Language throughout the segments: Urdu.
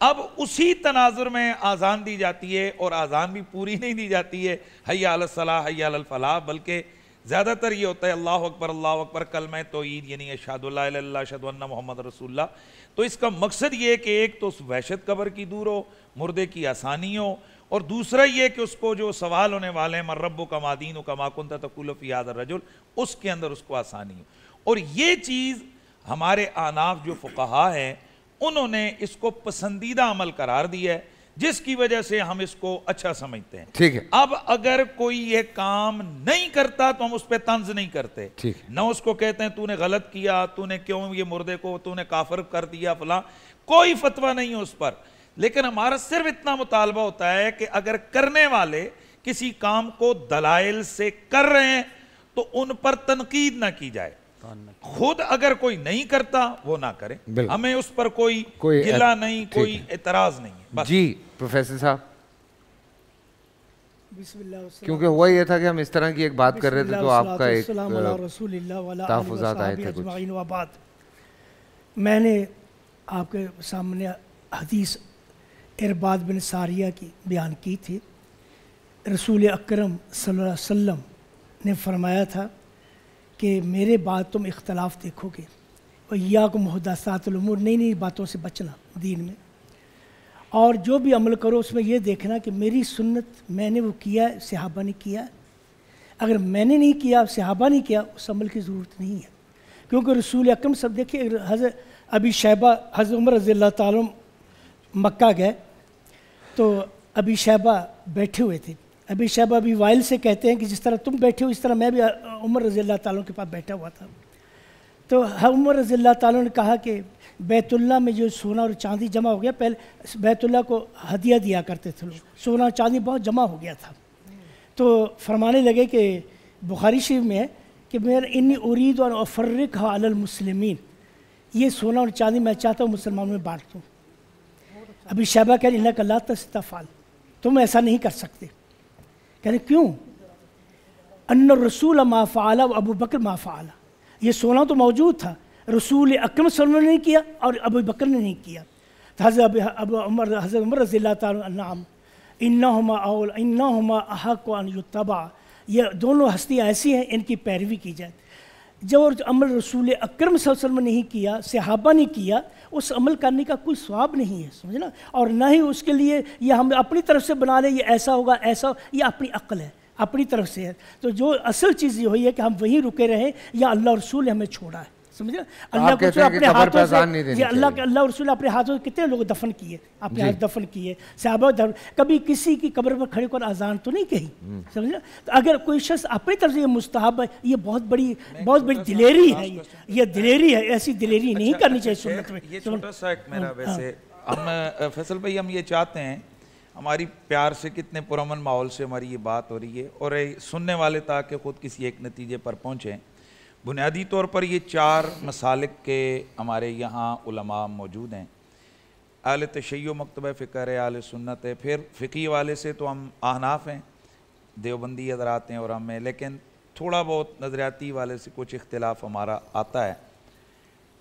اب اسی تناظر میں آزان دی جاتی ہے، اور آزان بھی پوری نہیں دی جاتی ہے حی علی الصلاح حی علی الفلاح، بلکہ زیادہ تر یہ ہوتا ہے اللہ اکبر کلمہ توحید، یعنی اشہد لا الہ الا اللہ اشہد ان محمد رسول اللہ۔ تو اس کا مقصد یہ ہے کہ ایک تو اس وحشت قبر کی دور ہو، مردے کی آسانی ہو، اور دوسرا یہ کہ اس کو جو سوال ہونے والے ہیں من ربک ما دینک ما کنت تقول فی ھذا الرجل، اس کے اندر اس کو آسانی ہو۔ اور یہ چیز ہمارے احناف جو فقہا ہیں انہوں نے اس کو پسندیدہ عمل قرار دیا ہے، جس کی وجہ سے ہم اس کو اچھا سمجھتے ہیں۔ ٹھیک ہے، اب اگر کوئی یہ کام نہیں کرتا تو ہم اس پہ طنز نہیں کرتے، نہ اس کو کہتے ہیں تو نے غلط کیا، تو نے کیوں یہ مردے کو تو نے کافر کر دیا فلاں، کوئی فتویٰ نہیں ہے اس پر، لیکن ہمارا صرف اتنا مطالبہ ہوتا ہے کہ اگر کرنے والے کسی کام کو دلائل سے کر رہے ہیں تو ان پر تنقید نہ کی جائے، خود اگر کوئی نہیں کرتا وہ نہ کرے، ہمیں اس پر کوئی گلہ نہیں، کوئی اعتراض نہیں ہے۔ جی پروفیسر صاحب، بسم اللہ، کیونکہ ہوا یہ تھا کہ ہم اس طرح کی ایک بات کر رہے تھے تو آپ کا ایک تحفظات آئے تھے کچھ۔ میں نے آپ کے سامنے حدیث ارباد بن ساریہ کی بیان کی تھی۔ رسول اکرم صلی اللہ علیہ وسلم نے فرمایا تھا کہ میرے بعد تم اختلاف دیکھو گے، وَإِيَّاكُمْ مُحْدَثَاتُ الْأُمُورِ، نئی نئی باتوں سے بچنا دین میں، اور جو بھی عمل کرو اس میں یہ دیکھنا کہ میری سنت میں نے وہ کیا ہے، صحابہ نے کیا ہے، اگر میں نے نہیں کیا، صحابہ نے کیا، اس عمل کی ضرورت نہیں ہے، کیونکہ رسول اکرم سب دیکھیں، حضرت ابی شیبہ، حضرت عمر رضی اللہ تعالیٰ مکہ گئے تو ابی شیبہ بیٹھے ہوئے تھے، ابی شیبہ ابی وائل سے کہتے ہیں کہ جس طرح تم بیٹھے ہو اس طرح میں بھی عمر رضی اللہ تعالیٰ کے پاس بیٹھا ہوا تھا، تو عمر رضی اللہ تعالیٰ نے کہا کہ بیت اللہ میں جو سونا اور چاندی جمع ہو گیا، پہلے بیت اللہ کو ہدیہ دیا کرتے تھے لوگ، سونا اور چاندی بہت جمع ہو گیا تھا، تو فرمانے لگے کہ بخاری شریف میں ہے کہ میرا انی ارید اور افرقھا علی المسلمین، یہ سونا اور چاندی میں چاہتا ہوں مسلمانوں میں بانٹ دوں۔ ابی شیبہ کہہ رہے انک لا تستفعل، تم ایسا نہیں کر سکتے، کہہ رہے کیوں؟ ان الرسول ما فعل و ابو بکر ما فعل، یہ سونا تو موجود تھا، رسول اکرم صلی اللہ علیہ وسلم نے نہیں کیا اور ابو بکر نے نہیں کیا، حضرت عمر رضی اللہ تعالیٰ نعم انہما احق ان یتبع، یہ دونوں ہستیاں ایسی ہیں ان کی پیروی کی جائے، جو عمل رسول اکرم صلی اللہ علیہ وسلم نے نہیں کیا، صحابہ نے کیا، اس عمل کرنے کا کوئی ثواب نہیں ہے، سمجھنا، اور نہ ہی اس کے لیے یہ ہم اپنی طرف سے بنا لیں یہ ایسا ہوگا ایسا، یہ اپنی عقل ہے، اپنی طرف سے ہے، تو جو اصل چیز یہ ہوئی ہے کہ ہم وہیں رکے رہیں یا اللہ اور رسول نے ہمیں چھوڑا ہے، سمجھنا، اللہ کو اپنے ہاتھوں سے، اللہ اور رسول اپنے ہاتھوں سے کتنے لوگ دفن کیے، اپنے ہاتھ دفن کیے، صحابہ کبھی کسی کی قبر پر کھڑے کر اذان تو نہیں کہی، سمجھنا، تو اگر کوئی شخص اپنی طرف سے یہ مستحب ہے، یہ بہت بڑی دلیری ہے، یہ دلیری ہے، ایسی دلیری نہیں کرنی چاہیے سنت میں۔ یہ چھوٹا سا ایک میرا ویسے ہم فیصل بھائی ہم یہ چاہتے ہیں، ہماری پیار سے کتنے پرامن ماحول سے ہماری یہ بات ہو رہی ہے، اور سننے والے تاکہ خود کسی ایک نتیجے پر پہنچیں۔ بنیادی طور پر یہ 4 مسالک کے ہمارے یہاں علماء موجود ہیں، اہل تشیع مکتبہ فکر ہے، اہل سنت ہے، پھر فقہی والے سے تو ہم احناف ہیں، دیوبندی حضرات ہیں اور ہم ہیں، لیکن تھوڑا بہت نظریاتی والے سے کچھ اختلاف ہمارا آتا ہے،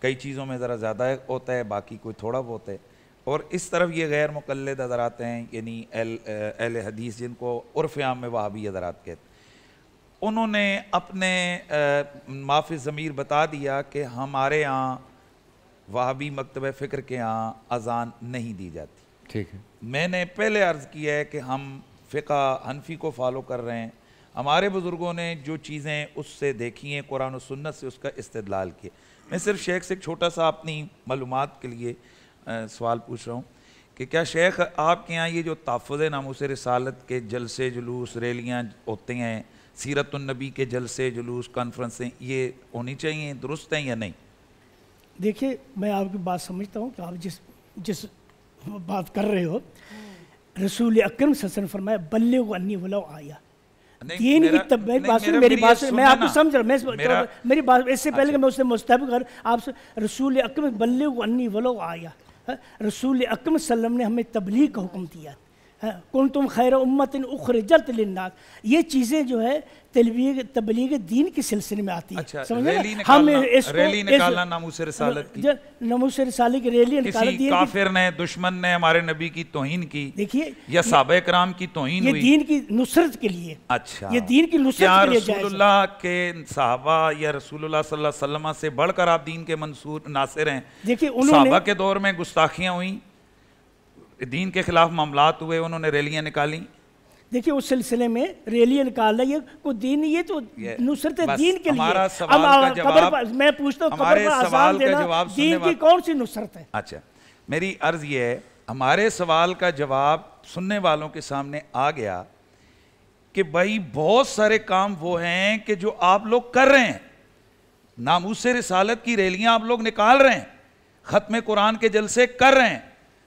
کئی چیزوں میں ذرا زیادہ ہوتا ہے، باقی کوئی تھوڑا بہت ہے، اور اس طرف یہ غیر مقلد حضرات ہیں، یعنی اہل حدیث جن کو عرف عام میں وہابی حضرات کہتے ہیں، انہوں نے اپنے معافی ضمیر بتا دیا کہ ہمارے ہاں وہابی مکتبہ فکر کے ہاں اذان نہیں دی جاتی۔ ٹھیک ہے، میں نے پہلے عرض کیا ہے کہ ہم فقہ حنفی کو فالو کر رہے ہیں، ہمارے بزرگوں نے جو چیزیں اس سے دیکھی ہیں قرآن و سنت سے اس کا استدلال کیا۔ میں صرف شیخ سے ایک چھوٹا سا اپنی معلومات کے لیے سوال پوچھ رہا ہوں کہ کیا شیخ آپ کے ہاں یہ جو تحفظ ناموس رسالت کے جلسے جلوس ریلیاں ہوتے ہیں، سیرت النبی کے جلسے جلوس کانفرنسیں، یہ ہونی چاہیے، درست ہیں یا نہیں؟ دیکھیے میں آپ کی بات سمجھتا ہوں کہ آپ جس بات کر رہے ہو، رسول اکرم صلی اللہ علیہ وسلم فرمایا بلغوا عنی ولو آیا، دین کی بات سن، میری بات میں آپ کو سمجھ رہا ہوں، میری بات اس سے پہلے کہ میں اس سے مستحب کر آپ سے، رسول اکرم بلغوا عنی ولو آیا، رسول اکرم صلی اللہ علیہ وسلم نے ہمیں تبلیغ کا حکم دیا، کنتم خیر امۃ اخرجت للناس، یہ چیزیں جو ہے تبلیغ دین کے سلسلے میں آتی اچھا، ہے. ریلی نکالنا ناموس رسالت کی، ناموس رسالت کی ریلی نکالنا، کسی کافر نے دشمن نے ہمارے نبی کی توہین کی، دیکھیے یا صحابہ کرام کی توہین ہوئی، یہ دین کی نصرت کے لیے. اچھا، یہ دین کی نصرت کیا کے لیے رسول اللہ کے صحابہ یا رسول اللہ صلی اللہ علیہ وسلم سے بڑھ کر آپ دین کے منصور ناصر ہیں؟ دیکھیے انہوں صحابہ نے کے دور میں گستاخیاں ہوئیں، دین کے خلاف معاملات ہوئے، انہوں نے ریلیاں نکالیں. دیکھیے اس سلسلے میں ریلیاں نکالنا یہ کوئی دین، یہ تو نصرت دین کے لیے. ہمارا سوال کا جواب، میں پوچھتا ہوں ہمارے قبر پر سوال اذان کا دینا جواب سننے دین کی کون سی نصرت ہے؟ اچھا، میری عرض یہ ہے، ہمارے سوال کا جواب سننے والوں کے سامنے آ گیا کہ بھائی بہت سارے کام وہ ہیں کہ جو آپ لوگ کر رہے ہیں. ناموس رسالت کی ریلیاں آپ لوگ نکال رہے ہیں، ختم قرآن کے جلسے کر رہے ہیں.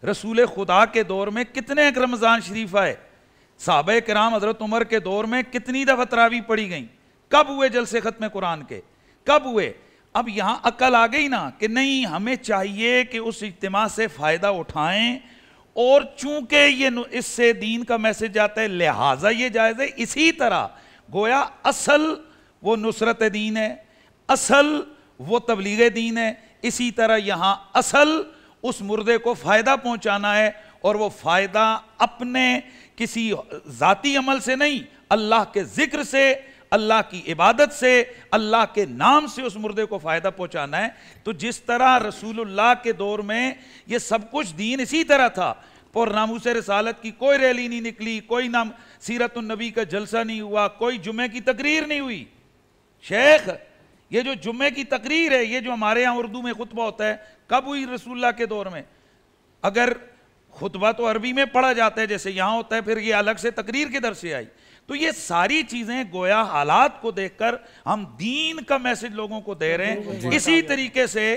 رسول خدا کے دور میں کتنے رمضان شریف آئے؟ صحابہ کرام حضرت عمر کے دور میں کتنی دفعہ تراویح پڑھی گئیں؟ کب ہوئے جلسے ختم قرآن کے؟ کب ہوئے؟ اب یہاں عقل آ گئی نا کہ نہیں، ہمیں چاہیے کہ اس اجتماع سے فائدہ اٹھائیں، اور چونکہ یہ اس سے دین کا میسج جاتا ہے لہٰذا یہ جائز ہے. اسی طرح گویا اصل وہ نصرت دین ہے، اصل وہ تبلیغ دین ہے. اسی طرح یہاں اصل اس مردے کو فائدہ پہنچانا ہے، اور وہ فائدہ اپنے کسی ذاتی عمل سے نہیں، اللہ کے ذکر سے، اللہ کی عبادت سے، اللہ کے نام سے اس مردے کو فائدہ پہنچانا ہے. تو جس طرح رسول اللہ کے دور میں یہ سب کچھ دین اسی طرح تھا، اور ناموس رسالت کی کوئی ریلی نہیں نکلی، کوئی سیرت النبی کا جلسہ نہیں ہوا، کوئی جمعے کی تقریر نہیں ہوئی. شیخ، یہ جو جمعے کی تقریر ہے، یہ جو ہمارے ہاں اردو میں خطبہ ہوتا ہے، کب ہوئی رسول اللہ کے دور میں؟ اگر خطبہ تو عربی میں پڑھا جاتا ہے جیسے یہاں ہوتا ہے، پھر یہ الگ سے تقریر کدھر سے آئی؟ تو یہ ساری چیزیں گویا حالات کو دیکھ کر ہم دین کا میسج لوگوں کو دے رہے ہیں. اسی طریقے سے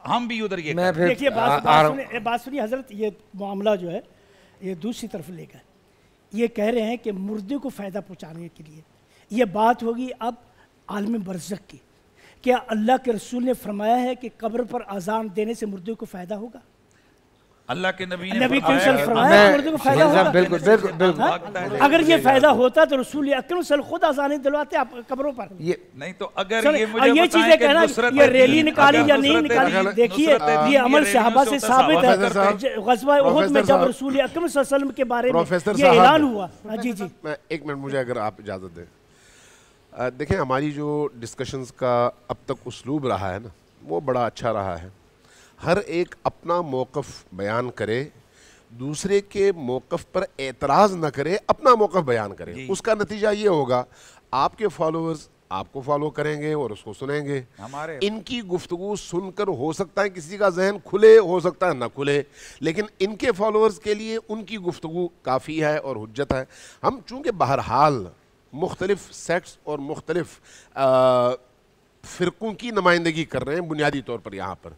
ہم بھی ادھر یہ دیکھیے بات سنیے حضرت، یہ معاملہ جو ہے یہ دوسری طرف لے گئے. یہ کہہ رہے ہیں کہ مردے کو فائدہ پہنچانے کے لیے. یہ بات ہوگی اب عالم برزخ کی. کیا اللہ کے رسول نے فرمایا ہے کہ قبر پر اذان دینے سے مردے کو فائدہ ہوگا؟ اللہ کے نبی نے فرمایا مردے کو فائدہ ہوگا. بالکل. اگر یہ فائدہ ہوتا تو رسول اکرم صلی اللہ علیہ وسلم خود اذانیں دلواتے آپ قبروں پر. نہیں تو اگر یہ چیزیں کہنا یہ ریلی نکالی یا نہیں نکالی، دیکھیے یہ عمل صحابہ سے ثابت ہے. غزوہ احد میں جب رسول اکرم صلی اللہ علیہ وسلم کے بارے میں یہ اعلان ہوا. جی جی، ایک منٹ مجھے اگر آپ اجازت دیں. دیکھیں ہماری جو ڈسکشنز کا اب تک اسلوب رہا ہے نا، وہ بڑا اچھا رہا ہے. ہر ایک اپنا موقف بیان کرے، دوسرے کے موقف پر اعتراض نہ کرے، اپنا موقف بیان کرے. اس کا نتیجہ یہ ہوگا آپ کے فالوورز آپ کو فالو کریں گے اور اس کو سنیں گے. ان کی گفتگو سن کر ہو سکتا ہے کسی کا ذہن کھلے، ہو سکتا ہے نہ کھلے، لیکن ان کے فالوورز کے لیے ان کی گفتگو کافی ہے اور حجت ہے. ہم چونکہ بہرحال مختلف سیکٹس اور مختلف فرقوں کی نمائندگی کر رہے ہیں بنیادی طور پر یہاں پر،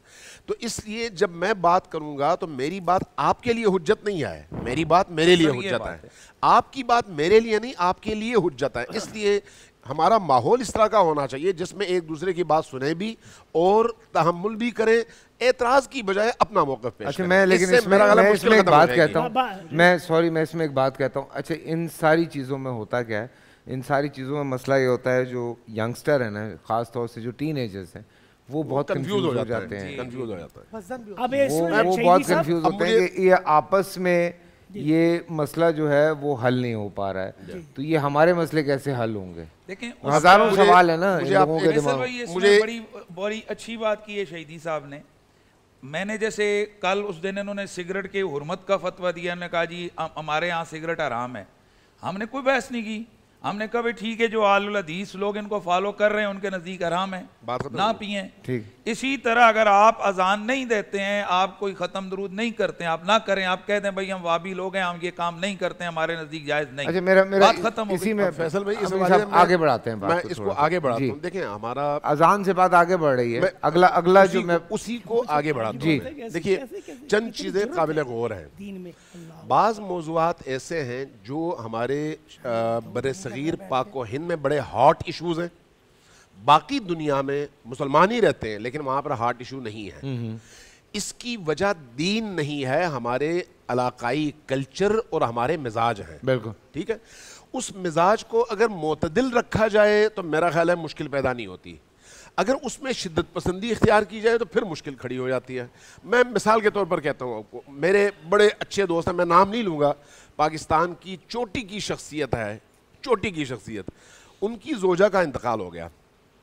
تو اس لیے جب میں بات کروں گا تو میری بات آپ کے لیے حجت نہیں ہے، میری بات میرے لیے حجت ہے. آپ کی بات میرے لیے نہیں، آپ کے لیے حجت ہے. اس لیے ہمارا ماحول اس طرح کا ہونا چاہیے جس میں ایک دوسرے کی بات سنیں بھی اور تحمل بھی کریں، اعتراض کی بجائے اپنا موقف پیش کریں. میں لیکن اس میں ایک بات کہتا ہوں، میں اس میں ایک بات کہتا ہوں. اچھا، ان ساری چیزوں میں ہوتا کیا ہے؟ ان ساری چیزوں میں مسئلہ یہ ہوتا ہے جو ینگسٹر ہیں نا، خاص طور سے جو ٹین ایجرز ہیں، وہ بہت کنفیوز ہو جاتے ہیں. وہ بہت کنفیوز ہوتے ہیں کہ یہ آپس میں یہ مسئلہ جو ہے وہ حل نہیں ہو پا رہا ہے. تو یہ ہمارے مسئلے کیسے حل ہوں گے؟ ہزاروں سوال ہے نا لوگوں کے دماغ میں. مجھے بڑی اچھی بات کی ہے شہیدی صاحب نے. میں نے جیسے کل اس دن انہوں نے سگریٹ کے حرمت کا فتویٰ دیا، نے کہا جی ہمارے ہاں سگریٹ حرام ہے. ہم نے کوئی بحث نہیں کی، ہم نے کہا ٹھیک ہے، جو اہل الحدیث لوگ ان کو فالو کر رہے ہیں ان کے نزدیک حرام ہے، نہ پئیں. اسی طرح اگر آپ اذان نہیں دیتے ہیں، آپ کوئی ختم درود نہیں کرتے ہیں، آپ نہ کریں. آپ کہتے ہیں بھائی ہم وابی لوگ ہیں، ہم یہ کام نہیں کرتے ہیں، ہمارے نزدیک جائز نہیں. بات ختم ہو گئی. فیصل بھائی آگے بڑھاتے ہیں، میں اس کو آگے بڑھاتا ہوں. دیکھیں ہمارا اذان سے بات آگے بڑھ رہی ہے، اگلا جو میں اسی کو آگے بڑھاتا ہوں. دیکھیے چند چیزیں قابل غور ہیں. بعض موضوعات ایسے ہیں جو ہمارے بر صغیر پاک و ہند میں بڑے ہاٹ ایشوز ہیں. باقی دنیا میں مسلمان ہی رہتے ہیں لیکن وہاں پر ہاٹ ایشو نہیں ہے. اس کی وجہ دین نہیں ہے، ہمارے علاقائی کلچر اور ہمارے مزاج ہیں. بالکل ٹھیک ہے, اس مزاج کو اگر معتدل رکھا جائے تو میرا خیال ہے مشکل پیدا نہیں ہوتی. اگر اس میں شدت پسندی اختیار کی جائے تو پھر مشکل کھڑی ہو جاتی ہے. میں مثال کے طور پر کہتا ہوں آپ کو, میرے بڑے اچھے دوست ہیں, میں نام نہیں لوں گا, پاکستان کی چوٹی کی شخصیت ہے, چوٹی کی شخصیت, ان کی زوجہ کا انتقال ہو گیا.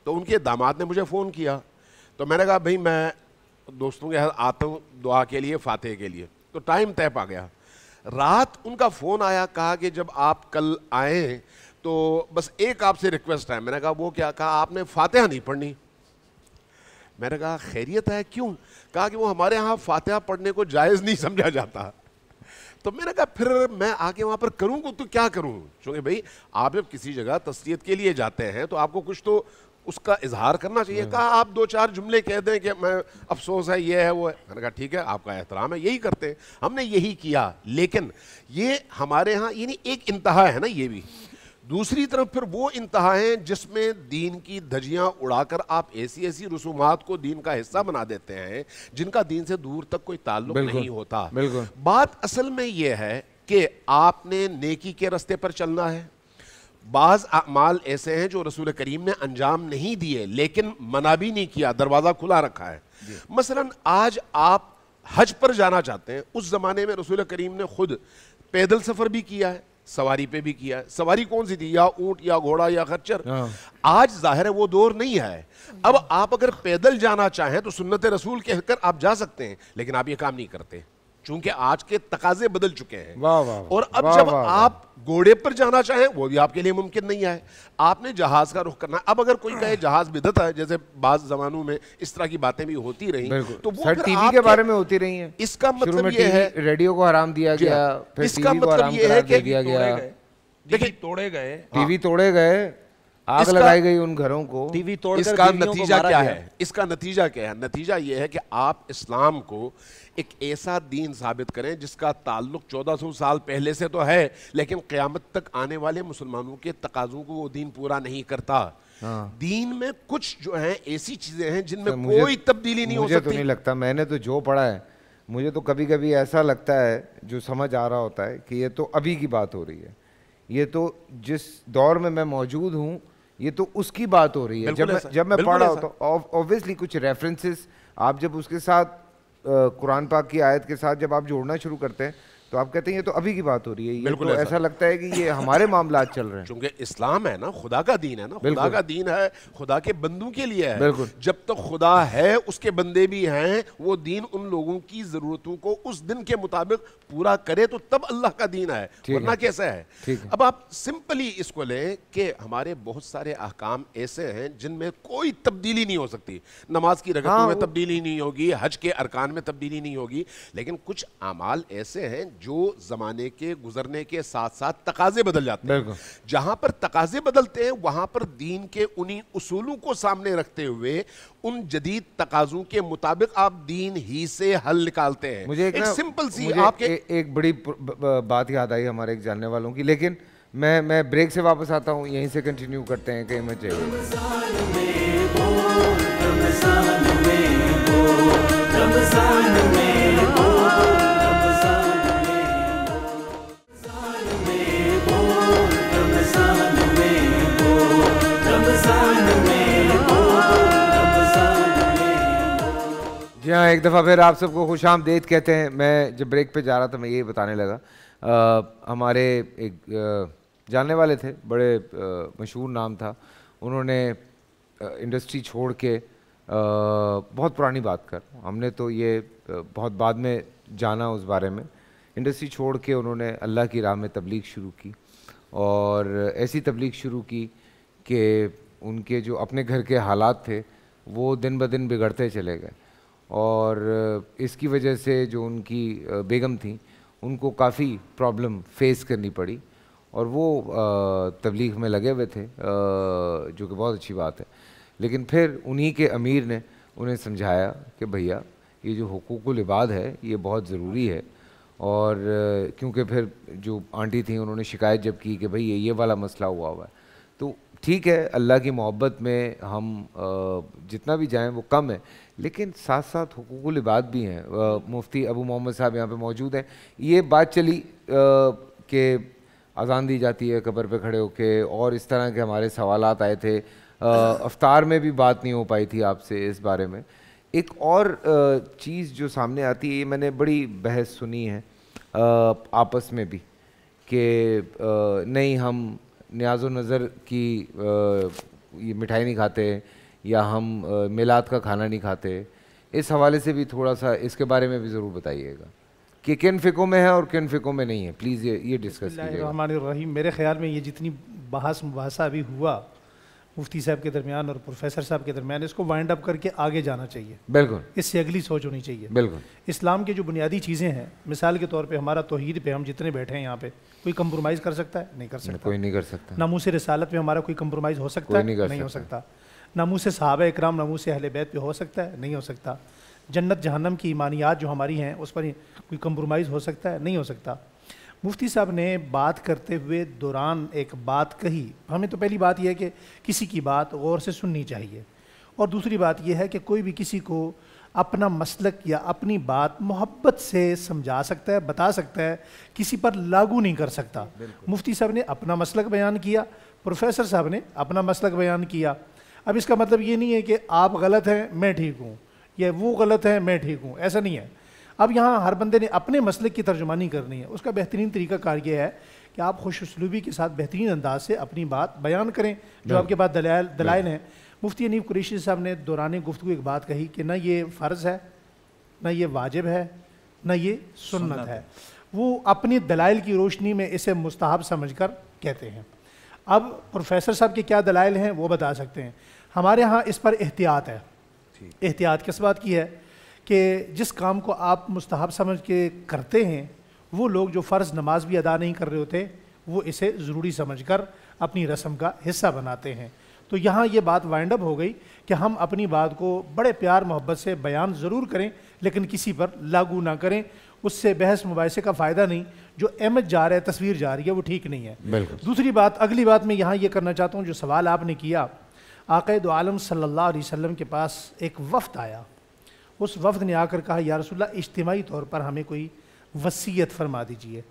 تو ان کے داماد نے مجھے فون کیا, تو میں نے کہا بھائی میں دوستوں کے ساتھ آتا ہوں دعا کے لیے, فاتحے کے لیے. تو ٹائم طے پا گیا. رات ان کا فون آیا, کہا کہ جب آپ کل آئیں تو بس ایک آپ سے ریکویسٹ ہے. میں نے کہا وہ کیا؟ کہا آپ نے فاتحہ نہیں پڑھنی. میں نے کہا خیریت ہے, کیوں؟ کہا کہ وہ ہمارے ہاں فاتحہ پڑھنے کو جائز نہیں سمجھا جاتا. تو میں نے کہا پھر میں آ کے وہاں پر کروں گا تو کیا کروں؟ چونکہ بھائی آپ جب کسی جگہ تسلیت کے لیے جاتے ہیں تو آپ کو کچھ تو اس کا اظہار کرنا چاہیے. کہا آپ 2-4 جملے کہہ دیں کہ میں افسوس ہے, یہ ہے وہ ہے. میں نے کہا ٹھیک ہے, آپ کا احترام ہے, یہی کرتے ہیں. ہم نے یہی کیا. لیکن یہ ہمارے ہاں یعنی ایک انتہا ہے نا یہ بھی. دوسری طرف پھر وہ انتہا ہیں جس میں دین کی دھجیاں اڑا کر آپ ایسی ایسی رسومات کو دین کا حصہ بنا دیتے ہیں جن کا دین سے دور تک کوئی تعلق نہیں ہوتا. بات اصل میں یہ ہے کہ آپ نے نیکی کے راستے پر چلنا ہے. بعض اعمال ایسے ہیں جو رسول کریم نے انجام نہیں دیے لیکن منع بھی نہیں کیا, دروازہ کھلا رکھا ہے. مثلا آج آپ حج پر جانا چاہتے ہیں, اس زمانے میں رسول کریم نے خود پیدل سفر بھی کیا ہے, سواری پہ بھی کیا ہے. سواری کون سی تھی؟ یا اونٹ یا گھوڑا یا خچر. آج ظاہر ہے وہ دور نہیں ہے. اب آپ اگر پیدل جانا چاہیں تو سنت رسول کہہ کر آپ جا سکتے ہیں, لیکن آپ یہ کام نہیں کرتے چونکہ آج کے تقاضے بدل چکے ہیں. اور اب جب آپ گھوڑے پر جانا چاہیں وہ بھی آپ کے لیے ممکن نہیں ہے. آپ نے جہاز کا رخ کرنا ہے. اب اگر کوئی کہے جہاز بدعت ہے, جیسے بعض زمانوں میں اس طرح کی باتیں بھی ہوتی رہیں, تو وہ ٹی وی کے بارے میں ہوتی رہی ہیں. اس کا مطلب یہ ہے ریڈیو کو حرام دیا گیا, اس کا مطلب یہ ہے کہ دیکھیں توڑے گئے, ٹی وی توڑے گئے, آگ لگائی گئی ان گھروں کو. ٹی وی توڑ اس کا نتیجہ کیا ہے؟ اس کا نتیجہ کیا ہے؟ نتیجہ یہ ہے کہ آپ اسلام کو ایک ایسا دین ثابت کریں جس کا تعلق 1400 سال پہلے سے تو ہے لیکن قیامت تک آنے والے مسلمانوں کے تقاضوں کو وہ دین پورا نہیں کرتا. دین میں کچھ جو ہیں ایسی چیزیں ہیں جن میں کوئی تبدیلی نہیں ہو سکتی. مجھے تو نہیں لگتا, میں نے تو جو پڑھا ہے مجھے تو کبھی کبھی ایسا لگتا ہے جو سمجھ آ رہا ہوتا ہے کہ یہ تو ابھی کی بات ہو رہی ہے, یہ تو جس دور میں میں موجود ہوں یہ تو اس کی بات ہو رہی ہے. جب میں پڑھ رہا ہوتا ہوں اوبویسلی کچھ ریفرنسز آپ جب اس کے ساتھ قرآن پاک کی آیت کے ساتھ جب آپ جوڑنا شروع کرتے ہیں تو آپ کہتے ہیں یہ تو ابھی کی بات ہو رہی ہے. یہ تو ایسا لگتا ہے کہ یہ ہمارے معاملات چل رہے ہیں. چونکہ اسلام ہے نا, خدا کا دین ہے نا, خدا کا دین ہے, خدا کے بندوں کے لیے ہے. جب تک خدا ہے اس کے بندے بھی ہیں, وہ دین ان لوگوں کی ضرورتوں کو اس دن کے مطابق پورا کرے تو تب اللہ کا دین ہے, ورنہ کیسا ہے. اب آپ سمپلی اس کو لیں کہ ہمارے بہت سارے احکام ایسے ہیں جن میں کوئی تبدیلی نہیں ہو سکتی. نماز کی رکعتوں میں تبدیلی نہیں ہوگی, حج کے ارکان میں تبدیلی نہیں ہوگی, لیکن کچھ اعمال ایسے ہیں جو زمانے کے گزرنے کے ساتھ ساتھ تقاضے بدل جاتے ہیں. جہاں پر تقاضے بدلتے ہیں وہاں پر دین کے انہی اصولوں کو سامنے رکھتے ہوئے ان جدید تقاضوں کے مطابق آپ دین ہی سے حل نکالتے ہیں. مجھے ایک سمپل سی آپ کے ایک بڑی بات یاد آئی ہمارے ایک جاننے والوں کی, لیکن میں بریک سے واپس آتا ہوں, یہیں سے کنٹینیو کرتے ہیں کہیں مت جائیے. جی ہاں, ایک دفعہ پھر آپ سب کو خوش آمدید کہتے ہیں. میں جب بریک پہ جا رہا تھا میں یہی بتانے لگا, ہمارے ایک جاننے والے تھے, بڑے مشہور نام تھا, انہوں نے انڈسٹری چھوڑ کے, بہت پرانی بات کر, ہم نے تو یہ بہت بعد میں جانا اس بارے میں, انڈسٹری چھوڑ کے انہوں نے اللہ کی راہ میں تبلیغ شروع کی, اور ایسی تبلیغ شروع کی کہ ان کے جو اپنے گھر کے حالات تھے وہ دن بدن بگڑتے چلے گئے, اور اس کی وجہ سے جو ان کی بیگم تھیں ان کو کافی پرابلم فیس کرنی پڑی, اور وہ تبلیغ میں لگے ہوئے تھے جو کہ بہت اچھی بات ہے. لیکن پھر انہی کے امیر نے انہیں سمجھایا کہ بھیا یہ جو حقوق العباد ہے یہ بہت ضروری ہے, اور کیونکہ پھر جو آنٹی تھیں انہوں نے شکایت جب کی کہ بھئی یہ والا مسئلہ ہوا ہے, تو ٹھیک ہے اللہ کی محبت میں ہم جتنا بھی جائیں وہ کم ہے، لیکن ساتھ ساتھ حقوق العباد بھی ہیں. مفتی ابو محمد صاحب یہاں پہ موجود ہیں. یہ بات چلی کہ اذان دی جاتی ہے قبر پہ کھڑے ہو کے، اور اس طرح کے ہمارے سوالات آئے تھے. افطار میں بھی بات نہیں ہو پائی تھی آپ سے اس بارے میں. ایک اور چیز جو سامنے آتی ہے، یہ میں نے بڑی بحث سنی ہے آپس میں بھی، کہ نہیں ہم نیاز و نظر کی یہ مٹھائی نہیں کھاتے، یا ہم میلاد کا کھانا نہیں کھاتے. اس حوالے سے بھی تھوڑا سا اس کے بارے میں بھی ضرور بتائیے گا کہ کن فقوں میں ہے اور کن فقوں میں نہیں ہے. پلیز یہ ڈسکس کیجیے. الرحمن الرحیم. میرے خیال میں یہ جتنی بحث مباحثہ ابھی ہوا مفتی صاحب کے درمیان اور پروفیسر صاحب کے درمیان، اس کو وائنڈ اپ کر کے آگے جانا چاہیے. بالکل اس سے اگلی سوچ ہونی چاہیے. بالکل. اسلام کے جو بنیادی چیزیں ہیں، مثال کے طور پہ ہمارا توحید پہ ہم جتنے بیٹھے ہیں یہاں پہ، کوئی کمپرومائز کر سکتا ہے؟ نہیں کر سکتا. کوئی نہیں کر سکتا. ناموس رسالت پہ ہمارا کوئی کمپرومائز ہو سکتا ہے؟ نہیں ہو سکتا. ناموس صحابہ اکرام، ناموس اہل بیت پہ ہو سکتا ہے؟ نہیں ہو سکتا. جنت جہنم کی ایمانیات جو ہماری ہیں اس پر کوئی کمپرومائز ہو سکتا ہے؟ نہیں ہو سکتا. مفتی صاحب نے بات کرتے ہوئے دوران ایک بات کہی. ہمیں تو پہلی بات یہ ہے کہ کسی کی بات غور سے سننی چاہیے، اور دوسری بات یہ ہے کہ کوئی بھی کسی کو اپنا مسلک یا اپنی بات محبت سے سمجھا سکتا ہے، بتا سکتا ہے، کسی پر لاگو نہیں کر سکتا. مفتی صاحب نے اپنا مسلک بیان کیا، پروفیسر صاحب نے اپنا مسلک بیان کیا. اب اس کا مطلب یہ نہیں ہے کہ آپ غلط ہیں میں ٹھیک ہوں، یا وہ غلط ہے میں ٹھیک ہوں، ایسا نہیں ہے. اب یہاں ہر بندے نے اپنے مسلک کی ترجمانی کرنی ہے. اس کا بہترین طریقہ کار یہ ہے کہ آپ خوش اسلوبی کے ساتھ بہترین انداز سے اپنی بات بیان کریں جو آپ کے پاس دلائل ہیں. مفتی حنیف قریشی صاحب نے دوران گفتگو ایک بات کہی کہ نہ یہ فرض ہے، نہ یہ واجب ہے، نہ یہ سنت ہے. وہ اپنی دلائل کی روشنی میں اسے مستحب سمجھ کر کہتے ہیں. اب پروفیسر صاحب کے کیا دلائل ہیں وہ بتا سکتے ہیں. ہمارے ہاں اس پر احتیاط ہے. احتیاط کس بات کی ہے کہ جس کام کو آپ مستحب سمجھ کے کرتے ہیں، وہ لوگ جو فرض نماز بھی ادا نہیں کر رہے ہوتے وہ اسے ضروری سمجھ کر اپنی رسم کا حصہ بناتے ہیں. تو یہاں یہ بات وائنڈ اپ ہو گئی کہ ہم اپنی بات کو بڑے پیار محبت سے بیان ضرور کریں، لیکن کسی پر لاگو نہ کریں. اس سے بحث مباحثے کا فائدہ نہیں. جو احمد جا رہا ہے، تصویر جا رہی ہے، وہ ٹھیک نہیں ہے. دوسری بات، اگلی بات میں یہاں یہ کرنا چاہتا ہوں، جو سوال آپ نے کیا، آقا دو عالم صلی اللہ علیہ وسلم کے پاس ایک وفد آیا. اس وفد نے آ کر کہا یا رسول اللہ اجتماعی طور پر ہمیں کوئی وصیت فرما دیجئے.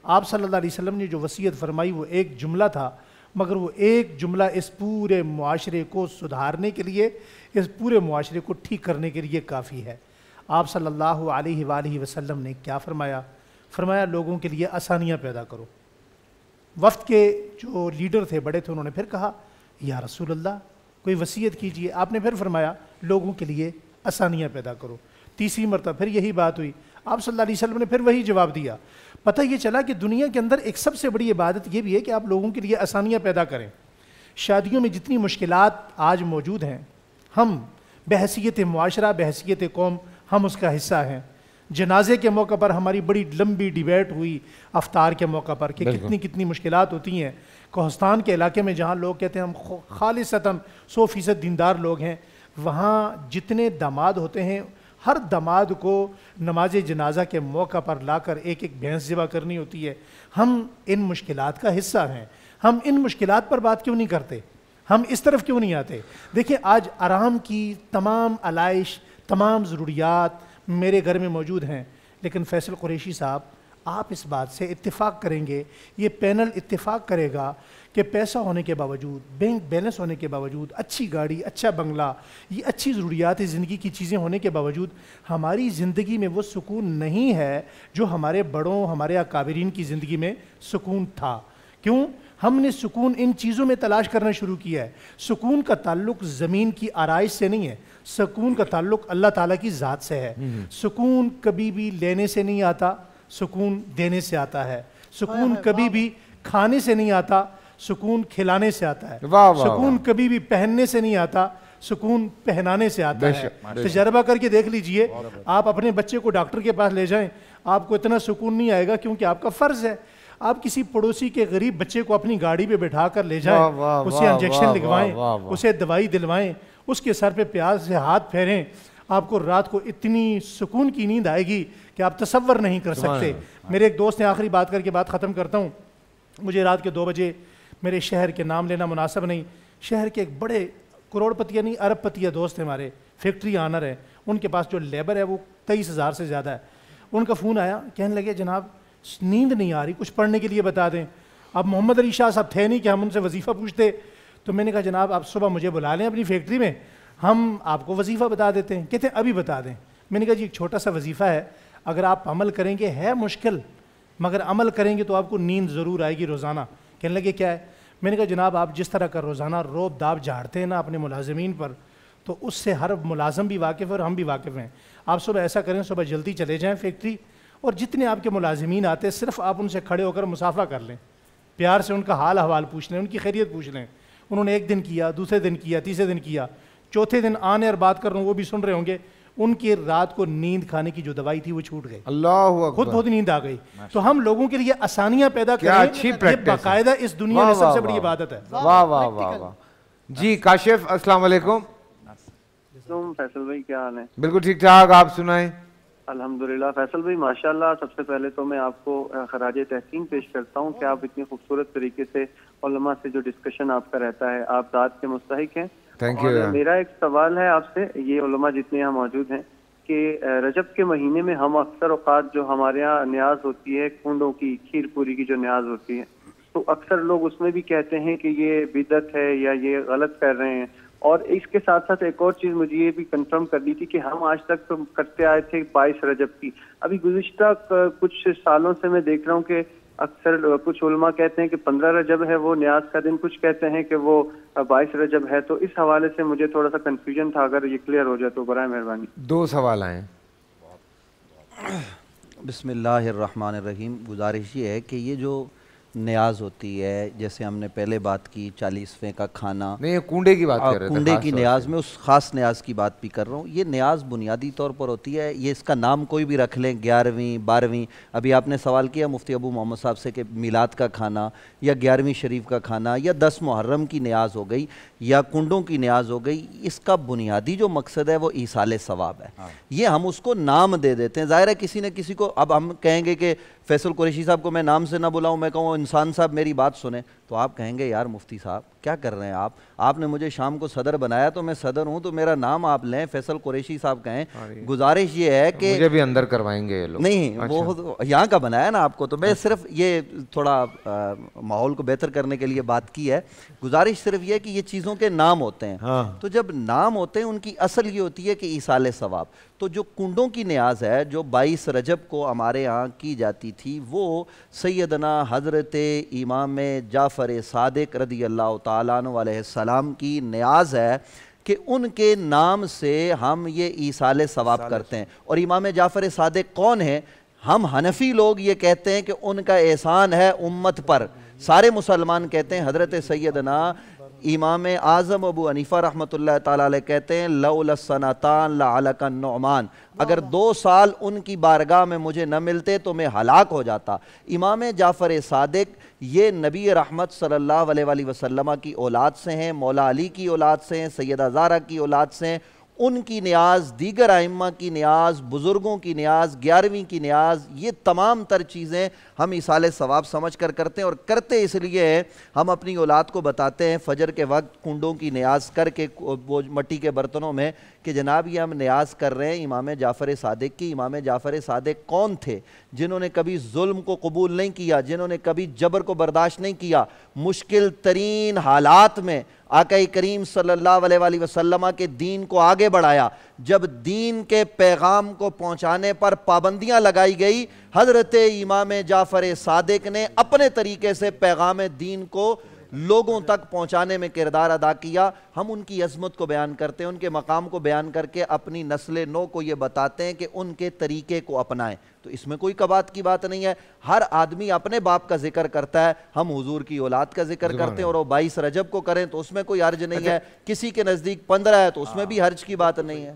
آپ صلی اللہ علیہ وسلم نے جو وصیت فرمائی وہ ایک جملہ تھا، مگر وہ ایک جملہ اس پورے معاشرے کو سدھارنے کے لیے، اس پورے معاشرے کو ٹھیک کرنے کے لیے کافی ہے. آپ صلی اللہ علیہ وآلہ وسلم نے کیا فرمایا؟ فرمایا لوگوں کے لیے آسانیاں پیدا کرو. وفد کے جو لیڈر تھے، بڑے تھے، انہوں نے پھر کہا یا رسول اللہ کوئی وصیت کیجئے. آپ نے پھر فرمایا لوگوں کے لیے آسانیاں پیدا کرو. تیسری مرتبہ پھر یہی بات ہوئی. آپ صلی اللہ علیہ وسلم نے پھر وہی جواب دیا. پتہ یہ چلا کہ دنیا کے اندر ایک سب سے بڑی عبادت یہ بھی ہے کہ آپ لوگوں کے لیے آسانیاں پیدا کریں. شادیوں میں جتنی مشکلات آج موجود ہیں، ہم بحیثیت معاشرہ، بحیثیت قوم، ہم اس کا حصہ ہیں. جنازے کے موقع پر ہماری بڑی لمبی ڈیبیٹ ہوئی افطار کے موقع پر کہ کتنی مشکلات ہوتی ہیں. کوہستان کے علاقے میں جہاں لوگ کہتے ہیں ہم خالصتاً 100% دیندار لوگ ہیں، وہاں جتنے داماد ہوتے ہیں ہر داماد کو نماز جنازہ کے موقع پر لا کر ایک ایک بھینس ذبح کرنی ہوتی ہے. ہم ان مشکلات کا حصہ ہیں. ہم ان مشکلات پر بات کیوں نہیں کرتے؟ ہم اس طرف کیوں نہیں آتے؟ دیکھیں آج آرام کی تمام علائش، تمام ضروریات میرے گھر میں موجود ہیں، لیکن فیصل قریشی صاحب آپ اس بات سے اتفاق کریں گے، یہ پینل اتفاق کرے گا کہ پیسہ ہونے کے باوجود، بینک بیلنس ہونے کے باوجود، اچھی گاڑی، اچھا بنگلہ، یہ اچھی ضروریات زندگی کی چیزیں ہونے کے باوجود ہماری زندگی میں وہ سکون نہیں ہے جو ہمارے بڑوں، ہمارے اکابرین کی زندگی میں سکون تھا. کیوں؟ ہم نے سکون ان چیزوں میں تلاش کرنا شروع کیا ہے. سکون کا تعلق زمین کی آرائش سے نہیں ہے، سکون کا تعلق اللہ تعالیٰ کی ذات سے ہے. سکون کبھی بھی لینے سے نہیں آتا، سکون دینے سے آتا ہے. سکون کبھی بھی کھانے سے نہیں آتا، سکون کھلانے سے آتا ہے. سکون کبھی بھی پہننے سے نہیں آتا، سکون پہنانے سے آتا ہے. تجربہ کر کے دیکھ لیجئے، آپ اپنے بچے کو ڈاکٹر کے پاس لے جائیں، آپ کو اتنا سکون نہیں آئے گا کیونکہ آپ کا فرض ہے. آپ کسی پڑوسی کے غریب بچے کو اپنی گاڑی پہ بٹھا کر لے جائیں، اسے انجیکشن لگوائیں، اسے دوائی دلوائیں، اس کے سر پہ پیاز سے ہاتھ پھیریں، آپ کو رات کو اتنی سکون کی نیند آئے گی کہ آپ تصور نہیں کر سکتے. میرے ایک دوست نے آخری بات کر کے بات ختم کرتا ہوں. مجھے رات کے 2 بجے، میرے شہر کے نام لینا مناسب نہیں، شہر کے ایک بڑے کروڑپتی نہیں ارب پتی دوست ہیں ہمارے, فیکٹری آنر ہے, ان کے پاس جو لیبر ہے وہ 23,000 سے زیادہ ہے. ان کا فون آیا, کہنے لگے جناب نیند نہیں آ رہی, کچھ پڑھنے کے لیے بتا دیں. اب محمد علی شاہ صاحب تھے نہیں کہ ہم ان سے وظیفہ پوچھتے, تو میں نے کہا جناب آپ صبح مجھے بلا لیں اپنی فیکٹری میں, ہم آپ کو وظیفہ بتا دیتے ہیں. کہتے ہیں ابھی بتا دیں. میں نے کہا جی ایک چھوٹا سا وظیفہ ہے, اگر آپ عمل کریں گے ہے مشکل, مگر عمل کریں گے تو آپ کو نیند ضرور آئے گی روزانہ. کہنے لگے کیا ہے؟ میں نے کہا جناب آپ جس طرح کا روزانہ روب داب جھاڑتے ہیں نا اپنے ملازمین پر, تو اس سے ہر ملازم بھی واقف ہے اور ہم بھی واقف ہیں. آپ صبح ایسا کریں, صبح جلدی چلے جائیں فیکٹری, اور جتنے آپ کے ملازمین آتے ہیں صرف آپ ان سے کھڑے ہو کر مصافحہ کر لیں, پیار سے ان کا حال احوال پوچھ لیں, ان کی خیریت پوچھ لیں. انہوں نے ایک دن کیا, دوسرے دن کیا, تیسرے دن کیا, چوتھے دن آنے اور بات کر رہا ہوں, وہ بھی سن رہے ہوں گے. ان کی رات کو نیند کھانے کی جو دوائی تھی وہ چھوٹ گئی, اللہ اکبر, خود بہت نیند آ گئی. تو ہم لوگوں کے لیے آسانیاں پیدا کریں, یہ باقاعدہ اس دنیا میں سب سے بڑی عبادت ہے. واہ واہ واہ واہ. جی کاشف السلام علیکم. فیصل بھائی کیا حال ہے؟ بالکل ٹھیک ٹھاک, آپ سنائیں. الحمدللہ. فیصل بھائی ماشاءاللہ, سب سے پہلے تو میں آپ کو خراج تحسین پیش کرتا ہوں کہ آپ اتنی خوبصورت طریقے سے علماء سے جو ڈسکشن آپ کا رہتا ہے, آپ ذات کے مستحق ہیں. اور میرا ایک سوال ہے آپ سے, یہ علماء جتنے یہاں موجود ہیں, کہ رجب کے مہینے میں ہم اکثر اوقات جو ہمارے یہاں نیاز ہوتی ہے کنڈوں کی, کھیر پوری کی جو نیاز ہوتی ہے, تو اکثر لوگ اس میں بھی کہتے ہیں کہ یہ بدعت ہے یا یہ غلط کر رہے ہیں. اور اس کے ساتھ ساتھ ایک اور چیز مجھے یہ بھی کنفرم کرنی تھی کہ ہم آج تک تو کرتے آئے تھے 22 رجب کی, ابھی گزشتہ کچھ سالوں سے میں دیکھ رہا ہوں کہ اکثر کچھ علماء کہتے ہیں کہ 15 رجب ہے وہ نیاز کا دن, کچھ کہتے ہیں کہ وہ 22 رجب ہے. تو اس حوالے سے مجھے تھوڑا سا کنفیوژن تھا, اگر یہ کلیئر ہو جائے تو برائے مہربانی. 2 سوال آئے. بسم اللہ الرحمن الرحیم. گزارش یہ ہے کہ یہ جو نیاز ہوتی ہے, جیسے ہم نے پہلے بات کی 40ویں کا کھانا, نہیں کنڈے کی بات کر رہے تھے, کنڈے کی نیاز میں اس خاص نیاز کی بات بھی کر رہا ہوں. یہ نیاز بنیادی طور پر ہوتی ہے, یہ اس کا نام کوئی بھی رکھ لیں, 11ویں 12ویں. ابھی آپ نے سوال کیا مفتی ابو محمد صاحب سے کہ میلاد کا کھانا یا 11ویں شریف کا کھانا یا 10 محرم کی نیاز ہو گئی یا کنڈوں کی نیاز ہو گئی, اس کا بنیادی جو مقصد ہے وہ ایصال ثواب ہے. یہ ہم اس کو نام دے دیتے ہیں. ظاہر ہے کسی نے کسی کو, اب ہم کہیں گے کہ فیصل قریشی صاحب کو میں نام سے نہ بلاؤں, میں کہوں انسان صاحب میری بات سنیں, تو آپ کہیں گے یار مفتی صاحب کیا کر رہے ہیں آپ نے مجھے شام کو صدر بنایا تو میں صدر ہوں, تو میرا نام آپ لیں, فیصل قریشی صاحب کہیں. گزارش یہ ہے کہ مجھے بھی اندر کروائیں گے یہ لوگ. نہیں, وہ یہاں کا بنایا نا آپ کو, تو میں صرف یہ تھوڑا ماحول کو بہتر کرنے کے لیے بات کی ہے. گزارش صرف یہ کہ یہ چیزوں کے نام ہوتے ہیں, تو جب نام ہوتے ہیں ان کی اصل یہ ہوتی ہے کہ ایصال ثواب. تو جو کنڈوں کی نیاز ہے جو 22 رجب کو ہمارے یہاں کی جاتی تھی, وہ سیدنا حضرت امام جعفر صادق رضی اللہ تعالیٰ عنہ علیہ السلام کی نیاز ہے کہ ان کے نام سے ہم یہ ایصال ثواب کرتے ہیں. اور امام جعفر صادق کون ہیں؟ ہم حنفی لوگ یہ کہتے ہیں کہ ان کا احسان ہے امت پر. سارے مسلمان کہتے ہیں, حضرت سیدنا امام اعظم ابو حنیفہ رحمۃ اللہ تعالیٰ علیہ کہتے ہیں لولا السنتان لعلک النعمان, اگر 2 سال ان کی بارگاہ میں مجھے نہ ملتے تو میں ہلاک ہو جاتا. امام جعفر صادق یہ نبی رحمت صلی اللہ علیہ وآلہ وسلم کی اولاد سے ہیں, مولا علی کی اولاد سے ہیں, سیدہ زہرا کی اولاد سے ہیں. ان کی نیاز, دیگر ائمہ کی نیاز, بزرگوں کی نیاز, 11ویں کی نیاز, یہ تمام تر چیزیں ہم ایصال ثواب سمجھ کر کرتے ہیں. اور کرتے اس لیے ہیں, ہم اپنی اولاد کو بتاتے ہیں فجر کے وقت کنڈوں کی نیاز کر کے وہ مٹی کے برتنوں میں کہ جناب یہ ہم نیاز کر رہے ہیں امام جعفر صادق کی. امام جعفر صادق کون تھے؟ جنہوں نے کبھی ظلم کو قبول نہیں کیا, جنہوں نے کبھی جبر کو برداشت نہیں کیا, مشکل ترین حالات میں آقا کریم صلی اللہ علیہ وآلہ وسلم کے دین کو آگے بڑھایا. جب دین کے پیغام کو پہنچانے پر پابندیاں لگائی گئی, حضرت امام جعفر صادق نے اپنے طریقے سے پیغام دین کو لوگوں تک پہنچانے میں کردار ادا کیا. ہم ان کی عظمت کو بیان کرتے ہیں, ان کے مقام کو بیان کر کے اپنی نسل نو کو یہ بتاتے ہیں کہ ان کے طریقے کو اپنائیں. تو اس میں کوئی کبات کی بات نہیں ہے. ہر آدمی اپنے باپ کا ذکر کرتا ہے, ہم حضور کی اولاد کا ذکر کرتے ہیں, اور وہ 22 رجب کو کریں تو اس میں کوئی حرج نہیں ہے. کسی کے نزدیک 15 ہے تو اس میں بھی حرج کی بات نہیں ہے.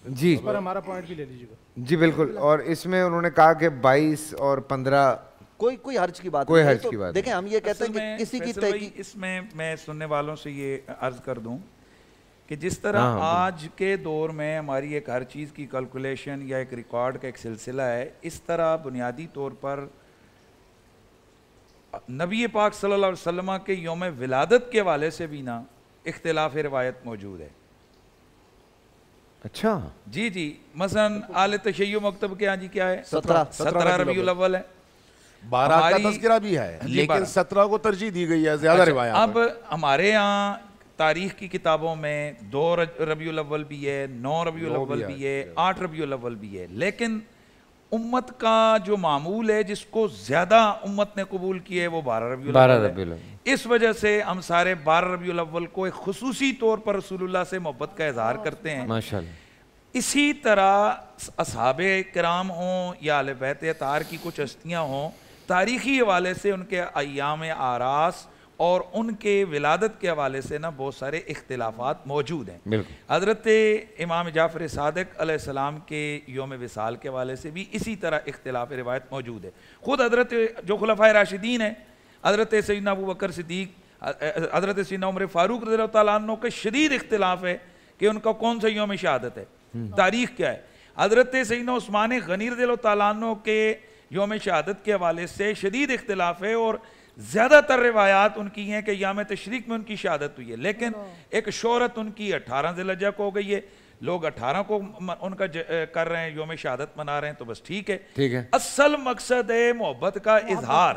جی اس پر ہمارا پوائنٹ بھی لے لیجیے گا. جی بالکل. اور اس میں انہوں نے کہا کہ 22 اور 15 کوئی حرج کی بات کوئی نہیں. حرج کی بات دیکھیں ہم یہ کہتے ہیں کہ کسی کی تحقیق, اس میں سننے والوں سے یہ عرض کر دوں کہ جس طرح آج کے دور میں ہماری ایک ہر چیز کی کیلکولیشن یا ایک ریکارڈ کا ایک سلسلہ ہے, اس طرح بنیادی طور پر نبی پاک صلی اللہ علیہ وسلم کے یوم ولادت کے حوالے سے بھی نا اختلاف روایت موجود ہے. اچھا جی جی, مثلا آل تشیع مکتب کے ہاں جی کیا ہے 17 ربیع الاول ہے, 12 کا تذکرہ بھی ہے لیکن 17 کو ترجیح دی گئی ہے زیادہ روایات. اب ہمارے ہاں تاریخ کی کتابوں میں 2 ربیع الاول بھی ہے, 9 ربیع الاول بھی ہے, 8 ربیع الاول بھی ہے, لیکن امت کا جو معمول ہے جس کو زیادہ امت نے قبول کیا ہے وہ 12 ربیع الاول ہے. اس وجہ سے ہم سارے 12 ربیع الاول کو ایک خصوصی طور پر رسول اللہ سے محبت کا اظہار کرتے ہیں ماشاءاللہ. اسی طرح اصحاب کرام ہوں یا اہل بیت اطہار کی کچھ ہستیاں ہوں, تاریخی حوالے سے ان کے ایام آراس اور ان کے ولادت کے حوالے سے نا بہت سارے اختلافات موجود ہیں. حضرت امام جعفر صادق علیہ السلام کے یوم وصال کے حوالے سے بھی اسی طرح اختلاف روایت موجود ہے. خود حضرت جو خلفائے راشدین ہیں, حضرت سیدنا ابو بکر صدیق, حضرت سیدنا عمر فاروق رضی اللہ تعالیٰ عنہ کے شدید اختلاف ہے کہ ان کا کون سا یوم شہادت ہے, تاریخ کیا ہے. حضرت سیدنا عثمان غنی رضی اللہ تعالیٰ عنہ کے یوم شہادت کے حوالے سے شدید اختلاف ہے, اور زیادہ تر روایات ان کی ہیں کہ یوم تشریق میں ان کی شہادت ہوئی ہے, لیکن ایک شہرت ان کی 18 ذی الحجہ کو ہو گئی ہے, لوگ 18 کو ان کا کر رہے ہیں, یوم شہادت منا رہے ہیں, تو بس ٹھیک ہے. اصل مقصد ہے محبت کا اظہار.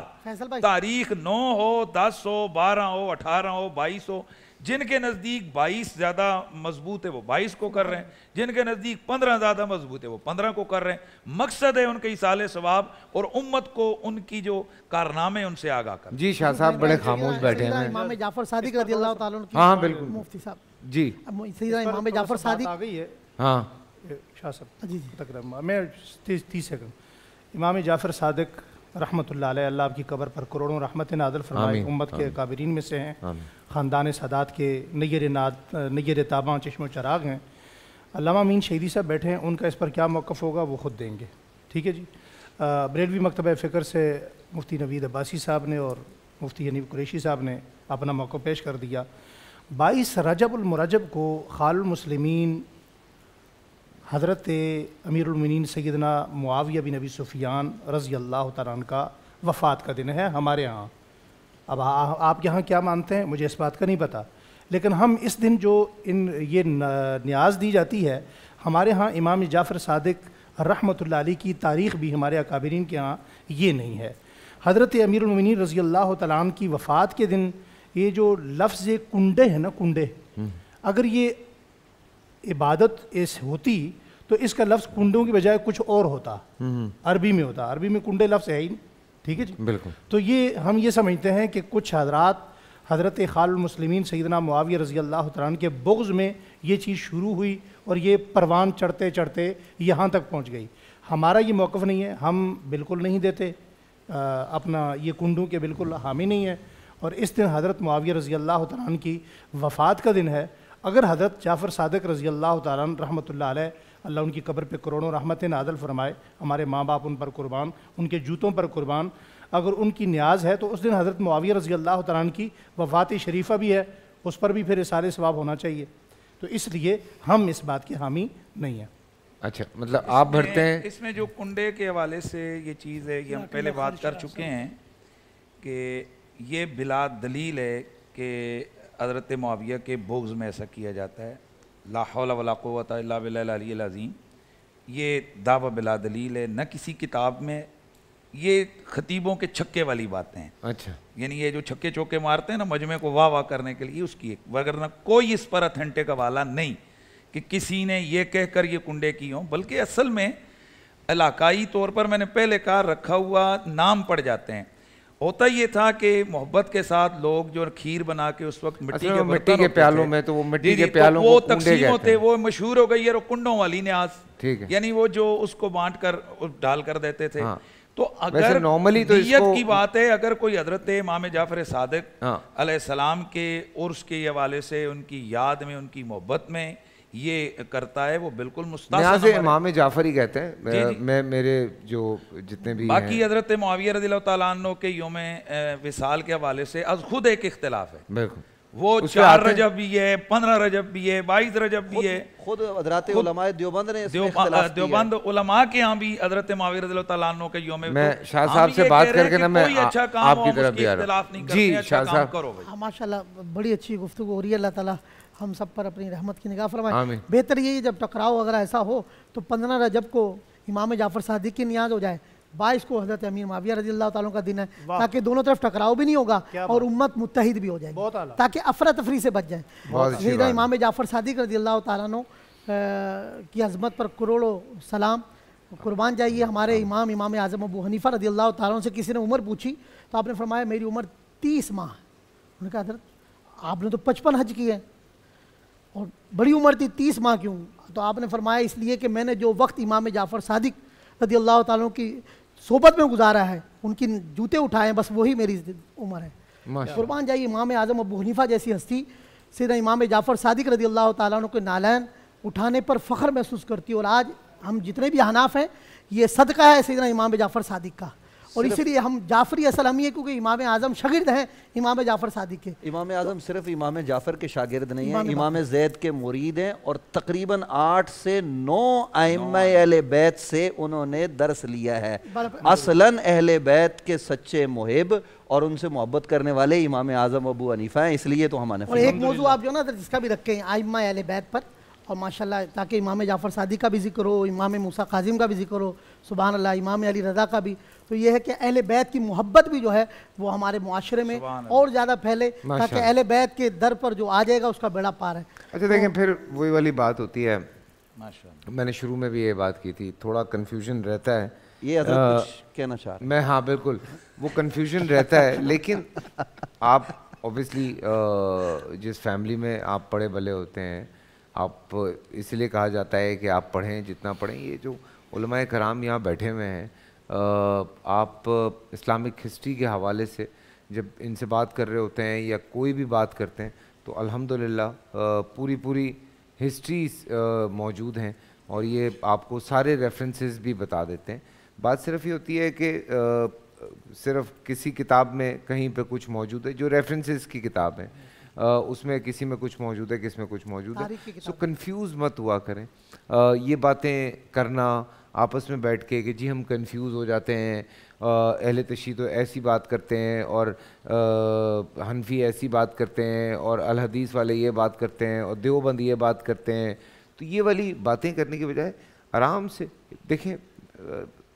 تاریخ 9 ہو, 10 ہو, 12 ہو, 18 ہو, 22 ہو, جن کے نزدیک 22 زیادہ مضبوط ہے وہ 22 کو کر رہے ہیں, جن کے نزدیک 15 زیادہ مضبوط ہے وہ 15 کو کر رہے ہیں. مقصد ہے ان کے ایصال ثواب اور امت کو ان کی جو کارنامے ان سے آگاہ کرنا. جی شاہ صاحب بڑے خاموش بیٹھے ہیں. امام جعفر صادق رضی اللہ تعالیٰ عنہ کی, ہاں بالکل مفتی صاحب جی, سیدنا امام جعفر صادق آ گئی ہے. ہاں شاہ صاحب جی تکرم میں 30 سیکنڈ. امام جعفر صادق رحمۃ اللہ علیہ, اللہ آپ کی قبر پر کروڑوں رحمت نازل فرمائے, امت کے کابرین میں سے ہیں, خاندان سادات کے نیر تاباں چشم و چراغ ہیں. علامہ امین شہیدی صاحب بیٹھے ہیں, ان کا اس پر کیا موقف ہوگا وہ خود دیں گے. ٹھیک ہے جی. بریلوی مکتبہ فکر سے مفتی نوید عباسی صاحب نے اور مفتی حنیف قریشی صاحب نے اپنا موقف پیش کر دیا. 22 رجب المرجب کو خال المسلمین حضرت امیر المومنین سیدنا معاویہ بن ابی سفیان رضی اللہ تعالیٰ عنہ کا وفات کا دن ہے ہمارے ہاں. اب آپ یہاں کیا مانتے ہیں مجھے اس بات کا نہیں پتہ, لیکن ہم اس دن جو یہ نیاز دی جاتی ہے, ہمارے ہاں امام جعفر صادق رحمۃ اللہ علیہ کی تاریخ بھی ہمارے اکابرین کے ہاں یہ نہیں ہے. حضرت امیر المومنین رضی اللہ تعالیٰ عنہ کی وفات کے دن یہ جو لفظ کنڈے ہے نا, کنڈے, اگر یہ عبادت اس ہوتی تو اس کا لفظ کنڈوں کی بجائے کچھ اور ہوتا, عربی میں ہوتا. عربی میں کنڈے لفظ ہے ہی نہیں. ٹھیک ہے جی, بالکل. تو یہ ہم یہ سمجھتے ہیں کہ کچھ حضرات حضرت خال المسلمین سیدنا معاویہ رضی اللہ تعالیٰ عنہ کے بغض میں یہ چیز شروع ہوئی اور یہ پروان چڑھتے چڑھتے یہاں تک پہنچ گئی. ہمارا یہ موقف نہیں ہے, ہم بالکل نہیں دیتے اپنا یہ کنڈوں کے بالکل حامی نہیں ہے. اور اس دن حضرت معاویہ رضی اللہ تعالیٰ عنہ کی وفات کا دن ہے. اگر حضرت جعفر صادق رضی اللہ تعالیٰ عنہ رحمۃ اللہ علیہ, اللہ ان کی قبر پہ کروڑوں رحمت نازل فرمائے, ہمارے ماں باپ ان پر قربان, ان کے جوتوں پر قربان, اگر ان کی نیاز ہے تو اس دن حضرت معاویہ رضی اللہ تعالیٰ عنہ کی وفات شریفہ بھی ہے, اس پر بھی پھر اِصال ثواب ہونا چاہیے. تو اس لیے ہم اس بات کے حامی نہیں ہیں. اچھا, مطلب آپ بھرتے ہیں اس میں جو کنڈے کے حوالے سے یہ چیز ہے, یہ ہم پہلے بات کر چکے ہیں کہ یہ بلا دلیل ہے کہ حضرت معاویہ کے بغض میں ایسا کیا جاتا ہے. لا حول ولا قوت الا باللہ العلی العظیم, یہ دعویٰ بلا دلیل ہے. نہ کسی کتاب میں, یہ خطیبوں کے چھکے والی باتیں ہیں. اچھا, یعنی یہ جو چھکے چوکے مارتے ہیں نا مجمع کو واہ واہ کرنے کے لیے, اس کی ایک, وگرنہ کوئی اس پر اتھینٹک حوالہ نہیں کہ کسی نے یہ کہہ کر یہ کنڈے کی ہوں. بلکہ اصل میں علاقائی طور پر میں نے پہلے کہا رکھا ہوا نام پڑ جاتے ہیں. ہوتا یہ تھا کہ محبت کے ساتھ لوگ جو کھیر بنا کے اس وقت مٹی کے پیالوں میں, تو وہ مٹی کے پیالوں وہ تقسیم ہوتے, وہ مشہور ہو گئی ہے کنڈوں والی نیاز. یعنی وہ جو اس کو بانٹ کر ڈال کر دیتے تھے. تو اگر نیت کی بات ہے, اگر کوئی حضرت امام جعفر صادق علیہ السلام کے عرس کے حوالے سے ان کی یاد میں, ان کی محبت میں یہ کرتا ہے, وہ بالکل مستحسن ہے. امام جعفر ہی کہتے ہیں. میں میرے جو جتنے بھی باقی حضرت معاویہ رضی اللہ تعالیٰ عنہ کے یوم وصال کے حوالے سے از خود ایک اختلاف ہے. بالکل, وہ 4 رجب بھی ہے, 15 رجب بھی ہے, 22 رجب بھی ہے. خود حضرات علماء دیوبند نے اس میں اختلاف کیا. دیوبند علماء کے ہاں بھی حضرت معاویہ رضی اللہ تعالیٰ عنہ کے یوم, میں شاہ صاحب سے بات کر کے نا میں آپ کی طرف بھی آ رہا ہوں. جی شاہ صاحب. ماشاءاللہ بڑی اچھی گفتگو ہو رہی ہے, اللہ تعالیٰ ہم سب پر اپنی رحمت کی نگاہ فرمائے. بہتر یہی جب ٹکراؤ اگر ایسا ہو تو 15 رجب کو امام جعفر صادق کی نیاز ہو جائے, 22 کو حضرت امیر معاویہ رضی اللہ تعالیٰ کا دن ہے, تاکہ دونوں طرف ٹکراؤ بھی نہیں ہوگا اور امت متحد بھی ہو جائے گی, تاکہ افراتفری سے بچ جائے. سیدنا امام جعفر صادق رضی اللہ تعالیٰ کی عظمت پر کروڑوں سلام, قربان جائیے. ہمارے امام اعظم ابو حنیفہ رضی اللہ تعالیٰ سے کسی نے عمر پوچھی تو آپ نے فرمایا میری عمر 30 ماہ. انہوں نے کہا حضرت آپ نے تو 55 حج کیے ہیں اور بڑی عمر تھی, 30 ماہ کیوں؟ تو آپ نے فرمایا اس لیے کہ میں نے جو وقت امام جعفر صادق رضی اللہ تعالیٰ کی صحبت میں گزارا ہے, ان کی جوتے اٹھائے ہیں, بس وہی میری عمر ہے. قربان جائیے. امام اعظم ابو حنیفہ جیسی ہستی سیدنا امام جعفر صادق رضی اللہ تعالیٰ عنہ کے نالین اٹھانے پر فخر محسوس کرتی ہے, اور آج ہم جتنے بھی حناف ہیں یہ صدقہ ہے سیدنا امام جعفر صادق کا, اور اسی لیے ہم جعفری اصل ہم یہ کیونکہ امام اعظم شاگرد ہیں امام جعفر صادق کے. امام اعظم صرف امام جعفر کے شاگرد نہیں ہیں, امام زید کے مرید ہیں, اور تقریباً 8 سے 9 ائمہ اہل بیت سے انہوں نے درس لیا ہے. اصلاً اہل بیت کے سچے محب اور ان سے محبت کرنے والے امام اعظم ابو حنیفہ ہیں, اس لیے تو ہمارے. اور ایک موضوع آپ جو نا جس کا بھی رکھیں ائمہ اہل بیت پر, اور ماشاءاللہ تاکہ امام جعفر صادق کا بھی ذکر ہو, امام موسیٰ کاظم کا بھی ذکر ہو, سبحان اللہ, امام علی رضا کا بھی, تو یہ ہے کہ اہل بیت کی محبت بھی جو ہے وہ ہمارے معاشرے میں اور زیادہ پھیلے, تاکہ اہل بیت کے در پر جو آ جائے گا اس کا بیڑا پار ہے. اچھا دیکھیں پھر وہی والی بات ہوتی ہے, میں نے شروع میں بھی یہ بات کی تھی, تھوڑا کنفیوژن رہتا ہے. یہ حضرت کچھ کہنا چاہ رہے ہیں. میں ہاں بالکل, وہ کنفیوژن رہتا ہے, لیکن آپ اوبیسلی جس فیملی میں آپ پڑھے بلے ہوتے ہیں, آپ اس لیے کہا جاتا ہے کہ آپ پڑھیں جتنا پڑھیں. یہ جو علماء کرام یہاں بیٹھے ہوئے ہیں, آپ اسلامک ہسٹری کے حوالے سے جب ان سے بات کر رہے ہوتے ہیں یا کوئی بھی بات کرتے ہیں تو الحمدللہ پوری ہسٹری موجود ہیں, اور یہ آپ کو سارے ریفرنسز بھی بتا دیتے ہیں. بات صرف یہ ہوتی ہے کہ صرف کسی کتاب میں کہیں پہ کچھ موجود ہے, جو ریفرنسز کی کتاب ہے اس میں کسی میں کچھ موجود ہے, کس میں کچھ موجود ہے. سو کنفیوز مت ہوا کریں. یہ باتیں کرنا آپس میں بیٹھ کے کہ جی ہم کنفیوز ہو جاتے ہیں, اہل تشیع تو ایسی بات کرتے ہیں اور حنفی ایسی بات کرتے ہیں اور الحدیث والے یہ بات کرتے ہیں اور دیوبند یہ بات کرتے ہیں, تو یہ والی باتیں کرنے کی بجائے آرام سے دیکھیں,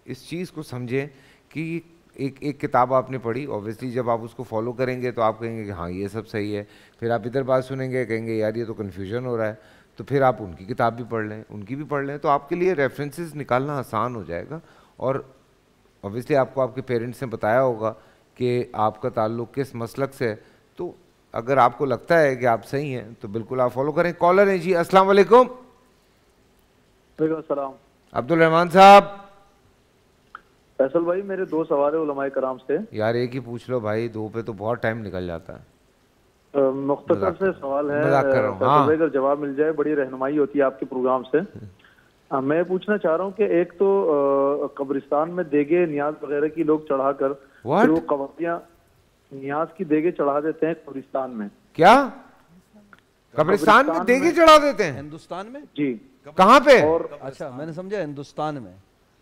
اس چیز کو سمجھیں کہ ایک کتاب آپ نے پڑھی, اوبیسلی جب آپ اس کو فالو کریں گے تو آپ کہیں گے کہ ہاں یہ سب صحیح ہے. پھر آپ ادھر بات سنیں گے, کہیں گے یار یہ تو کنفیوژن ہو رہا ہے, تو پھر آپ ان کی کتاب بھی پڑھ لیں, ان کی بھی پڑھ لیں, تو آپ کے لیے ریفرنسز نکالنا آسان ہو جائے گا. اور اوبیسلی آپ کو آپ کے پیرنٹس نے بتایا ہوگا کہ آپ کا تعلق کس مسلک سے ہے, تو اگر آپ کو لگتا ہے کہ آپ صحیح ہیں تو بالکل آپ فالو کریں. کالر ہیں جی, السلام علیکم. وعلیکم السلام. عبدالرحمان صاحب. فیصل بھائی میرے 2 سوال ہے علماء کرام سے. یار ایک ہی پوچھ لو بھائی, 2 پہ تو بہت ٹائم نکل جاتا ہے. مختصر سے سوال ہے, اگر جواب مل جائے بڑی رہنمائی ہوتی ہے آپ کے پروگرام سے. میں پوچھنا چاہ رہا ہوں کہ ایک تو قبرستان میں دیگے نیاز وغیرہ کی لوگ چڑھا کر پھر وہ قوالیاں نیاز کی دیگے چڑھا دیتے ہیں قبرستان میں. کیا قبرستان میں دیگے چڑھا دیتے ہیں ہندوستان میں؟ جی. کہاں پہ؟ اچھا میں نے سمجھا ہندوستان میں,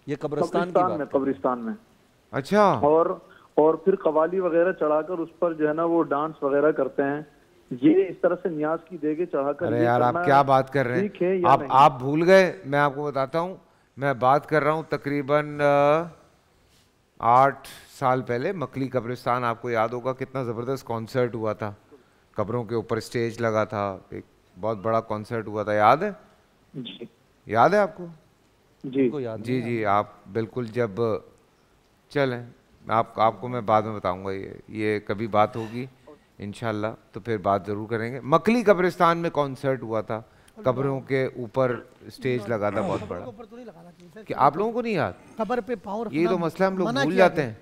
یہ قبرستان میں. قبرستان میں. اچھا. اور پھر قوالی وغیرہ چڑھا کر اس پر جو ہے نا وہ ڈانس وغیرہ کرتے ہیں. یہ اس طرح سے نیاز کی دیگے چڑھا کر. ارے یار آپ کیا بات کر رہے ہیں, آپ بھول گئے. میں آپ کو بتاتا ہوں, میں بات کر رہا ہوں تقریباً 8 سال پہلے مکلی قبرستان. آپ کو یاد ہوگا کتنا زبردست کانسرٹ ہوا تھا, قبروں کے اوپر اسٹیج لگا تھا, ایک بہت بڑا کانسرٹ ہوا تھا, یاد ہے؟ جی یاد ہے آپ کو؟ جی جی آپ بالکل. جب چلیں آپ کو میں بعد میں بتاؤں گا, یہ کبھی بات ہوگی انشاءاللہ تو پھر بات ضرور کریں گے. مکلی قبرستان میں کانسرٹ ہوا تھا, قبروں کے اوپر اسٹیج لگا تھا بہت بڑا. کہ آپ لوگوں کو نہیں یاد؟ قبر پہ پاؤں رکھنا, یہ تو مسئلہ ہم لوگ بھول جاتے ہیں,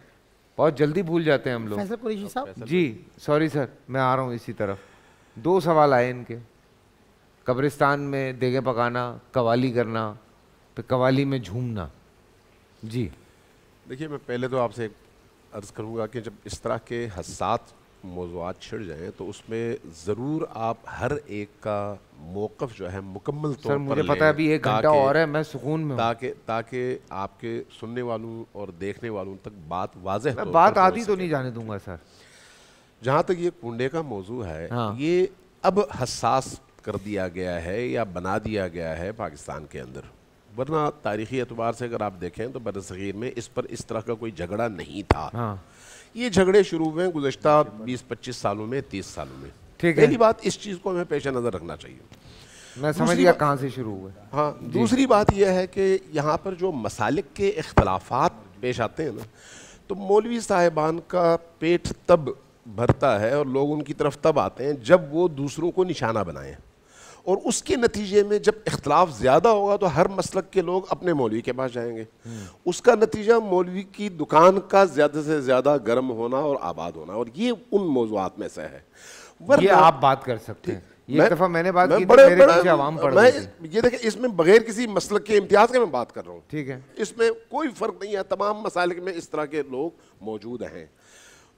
بہت جلدی بھول جاتے ہیں ہم لوگ. فیصل قریشی صاحب. جی سوری سر, میں آ رہا ہوں اسی طرف. 2 سوال آئے ان کے. قبرستان میں دیگیں پکانا, قوالی کرنا, پھر قوالی میں جھومنا. جی دیکھیے میں پہلے تو آپ سے عرض کروں گا کہ جب اس طرح کے حساس موضوعات چھڑ جائیں تو اس میں ضرور آپ ہر ایک کا موقف جو ہے مکمل طور پر مجھے پتا ہے ابھی 1 گھنٹہ اور ہے، میں سکون میں ہوں، تاکہ آپ کے سننے والوں اور دیکھنے والوں تک بات واضح میں بات آدھی تو نہیں جانے دوں گا سر. جہاں تک یہ کنڈے کا موضوع ہے یہ اب حساس کر دیا گیا ہے یا بنا دیا گیا ہے پاکستان کے اندر، ورنہ تاریخی اعتبار سے اگر آپ دیکھیں تو برصغیر میں اس پر اس طرح کا کوئی جھگڑا نہیں تھا. یہ جھگڑے شروع ہوئے گزشتہ 20-25 سالوں میں 30 سالوں میں. پہلی بات اس چیز کو ہمیں پیش نظر رکھنا چاہیے. میں سمجھ گیا کہاں سے شروع ہوئے. ہاں دوسری بات یہ ہے کہ یہاں پر جو مسالک کے اختلافات پیش آتے ہیں نا تو مولوی صاحبان کا پیٹ تب بھرتا ہے اور لوگ ان کی طرف تب آتے ہیں جب وہ دوسروں کو نشانہ بنائیں، اور اس کے نتیجے میں جب اختلاف زیادہ ہوگا تو ہر مسلک کے لوگ اپنے مولوی کے پاس جائیں گے. اس کا نتیجہ مولوی کی دکان کا زیادہ سے زیادہ گرم ہونا اور آباد ہونا، اور یہ ان موضوعات میں سے ہے. یہ آپ بات کر سکتے ہیں. یہ دفعہ میں نے بات کی میرے پیچھے عوام پڑھ رہی تھی. یہ دیکھیں اس میں بغیر کسی مسلک کے امتیاز کے میں بات کر رہا ہوں. ٹھیک ہے، اس میں کوئی فرق نہیں ہے، تمام مسالک میں اس طرح کے لوگ موجود ہیں.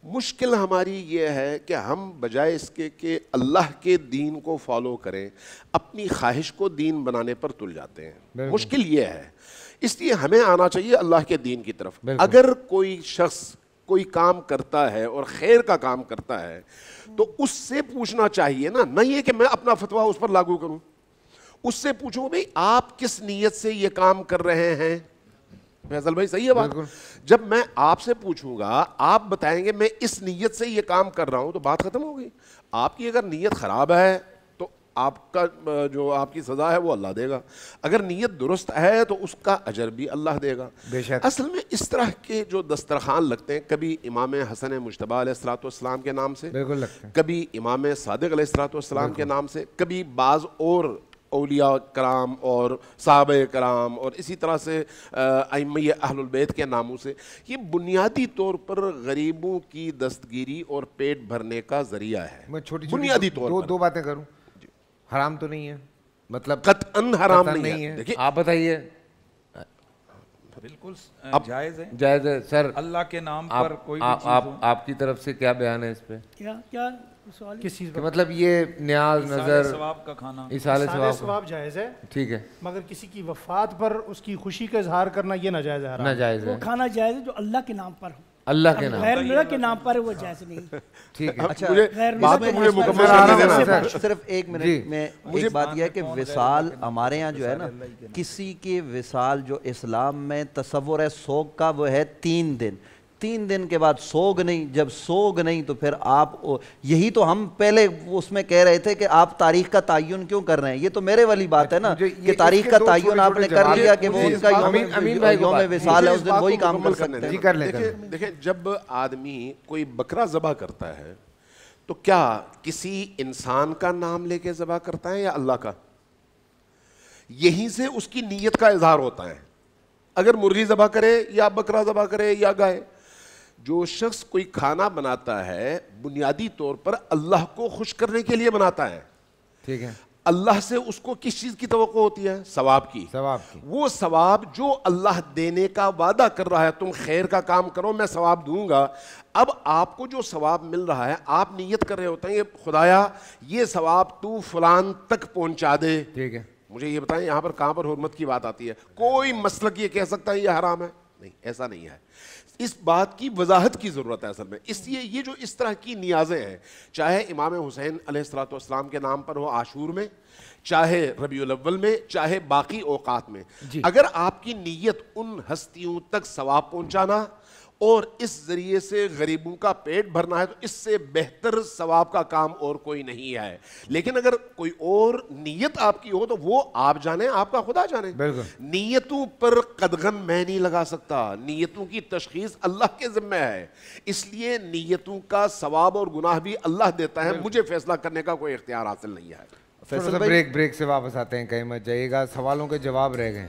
مشکل ہماری یہ ہے کہ ہم بجائے اس کے کہ اللہ کے دین کو فالو کریں اپنی خواہش کو دین بنانے پر تل جاتے ہیں. مشکل یہ ہے، اس لیے ہمیں آنا چاہیے اللہ کے دین کی طرف. اگر کوئی شخص کوئی کام کرتا ہے اور خیر کا کام کرتا ہے تو اس سے پوچھنا چاہیے نا، نہ یہ کہ میں اپنا فتویٰ اس پر لاگو کروں. اس سے پوچھو بھئی آپ کس نیت سے یہ کام کر رہے ہیں. فیصل بھائی صحیح ہے بات. جب میں آپ سے پوچھوں گا آپ بتائیں گے میں اس نیت سے یہ کام کر رہا ہوں تو بات ختم ہو گئی. آپ کی اگر نیت خراب ہے تو آپ کا جو آپ کی سزا ہے وہ اللہ دے گا، اگر نیت درست ہے تو اس کا اجر بھی اللہ دے گا. اصل میں اس طرح کے جو دسترخوان لگتے ہیں، کبھی امام حسن مجتبیٰ علیہ الصلوۃ والسلام کے نام سے، کبھی امام صادق علیہ الصلوۃ والسلام کے نام سے، کبھی بعض اور اولیاء کرام اور صحابہ کرام اور اسی طرح سے ائمہ اہل البیت کے ناموں سے، یہ بنیادی طور پر غریبوں کی دستگیری اور پیٹ بھرنے کا ذریعہ ہے. میں چھوٹی بنیادی طور پر دو باتیں کروں. حرام تو نہیں ہے، مطلب قطعاً حرام نہیں ہے. دیکھیں آپ بتائیے. بالکل جائز ہے، جائز ہے سر. اللہ کے نام پر کوئی بھی چیز آپ کی طرف سے کیا بیان ہے اس پہ؟ کیا کس چیز مطلب یہ نیاز نظر ثواب کا کھانا، ایصال ثواب جائز ہے، ٹھیک ہے، مگر کسی کی وفات پر اس کی خوشی کا اظہار کرنا یہ ناجائز ہے. ناجائز ہے. وہ کھانا جائز ہے جو اللہ کے نام پر ہو، اللہ کے نام، غیر اللہ کے نام پر وہ جائز نہیں. ٹھیک ہے. اچھا مجھے مکمل کرنے دینا. صرف 1 منٹ میں ایک بات یہ ہے کہ وصال ہمارے یہاں جو ہے نا، کسی کے وصال جو اسلام میں تصور ہے سوگ کا وہ ہے 3 دن. 3 دن کے بعد سوگ نہیں، جب سوگ نہیں تو پھر آپ، یہی تو ہم پہلے اس میں کہہ رہے تھے کہ آپ تاریخ کا تعین کیوں کر رہے ہیں. یہ تو میرے والی بات ہے نا کہ تاریخ کا تعین آپ نے کر لیا کہ وہ ان کا یوم وصال ہے، اس دن وہی کام کر سکتے ہیں. دیکھیں جب آدمی کوئی بکرا ذبح کرتا ہے تو کیا کسی انسان کا نام لے کے ذبح کرتا ہے یا اللہ کا؟ یہیں سے اس کی نیت کا اظہار ہوتا ہے. اگر مرغی ذبح کرے یا بکرا ذبح کرے یا گائے، جو شخص کوئی کھانا بناتا ہے بنیادی طور پر اللہ کو خوش کرنے کے لیے بناتا ہے. ٹھیک ہے. اللہ سے اس کو کس چیز کی توقع ہوتی ہے؟ ثواب کی. وہ ثواب جو اللہ دینے کا وعدہ کر رہا ہے، تم خیر کا کام کرو میں ثواب دوں گا. اب آپ کو جو ثواب مل رہا ہے آپ نیت کر رہے ہوتے ہیں خدایا یہ ثواب تو فلان تک پہنچا دے. ٹھیک ہے. مجھے یہ بتائیں یہاں پر کہاں پر حرمت کی بات آتی ہے؟ کوئی مسلک یہ کہہ سکتا ہے یہ حرام ہے؟ نہیں، ایسا نہیں ہے. اس بات کی وضاحت کی ضرورت ہے اصل میں. اس لیے یہ جو اس طرح کی نیازیں ہیں، چاہے امام حسین علیہ الصلوۃ والسلام کے نام پر ہو عاشور میں، چاہے ربیع الاول میں، چاہے باقی اوقات میں، اگر آپ کی نیت ان ہستیوں تک ثواب پہنچانا اور اس ذریعے سے غریبوں کا پیٹ بھرنا ہے تو اس سے بہتر ثواب کا کام اور کوئی نہیں ہے. لیکن اگر کوئی اور نیت آپ کی ہو تو وہ آپ جانے، آپ کا خدا جانے. نیتوں پر قدغن میں نہیں لگا سکتا، نیتوں کی تشخیص اللہ کے ذمہ ہے. اس لیے نیتوں کا ثواب اور گناہ بھی اللہ دیتا ہے، مجھے فیصلہ کرنے کا کوئی اختیار حاصل نہیں ہے. فیصل بریک سے واپس آتے ہیں، کہیں مت جائیے گا، سوالوں کے جواب رہ گئے.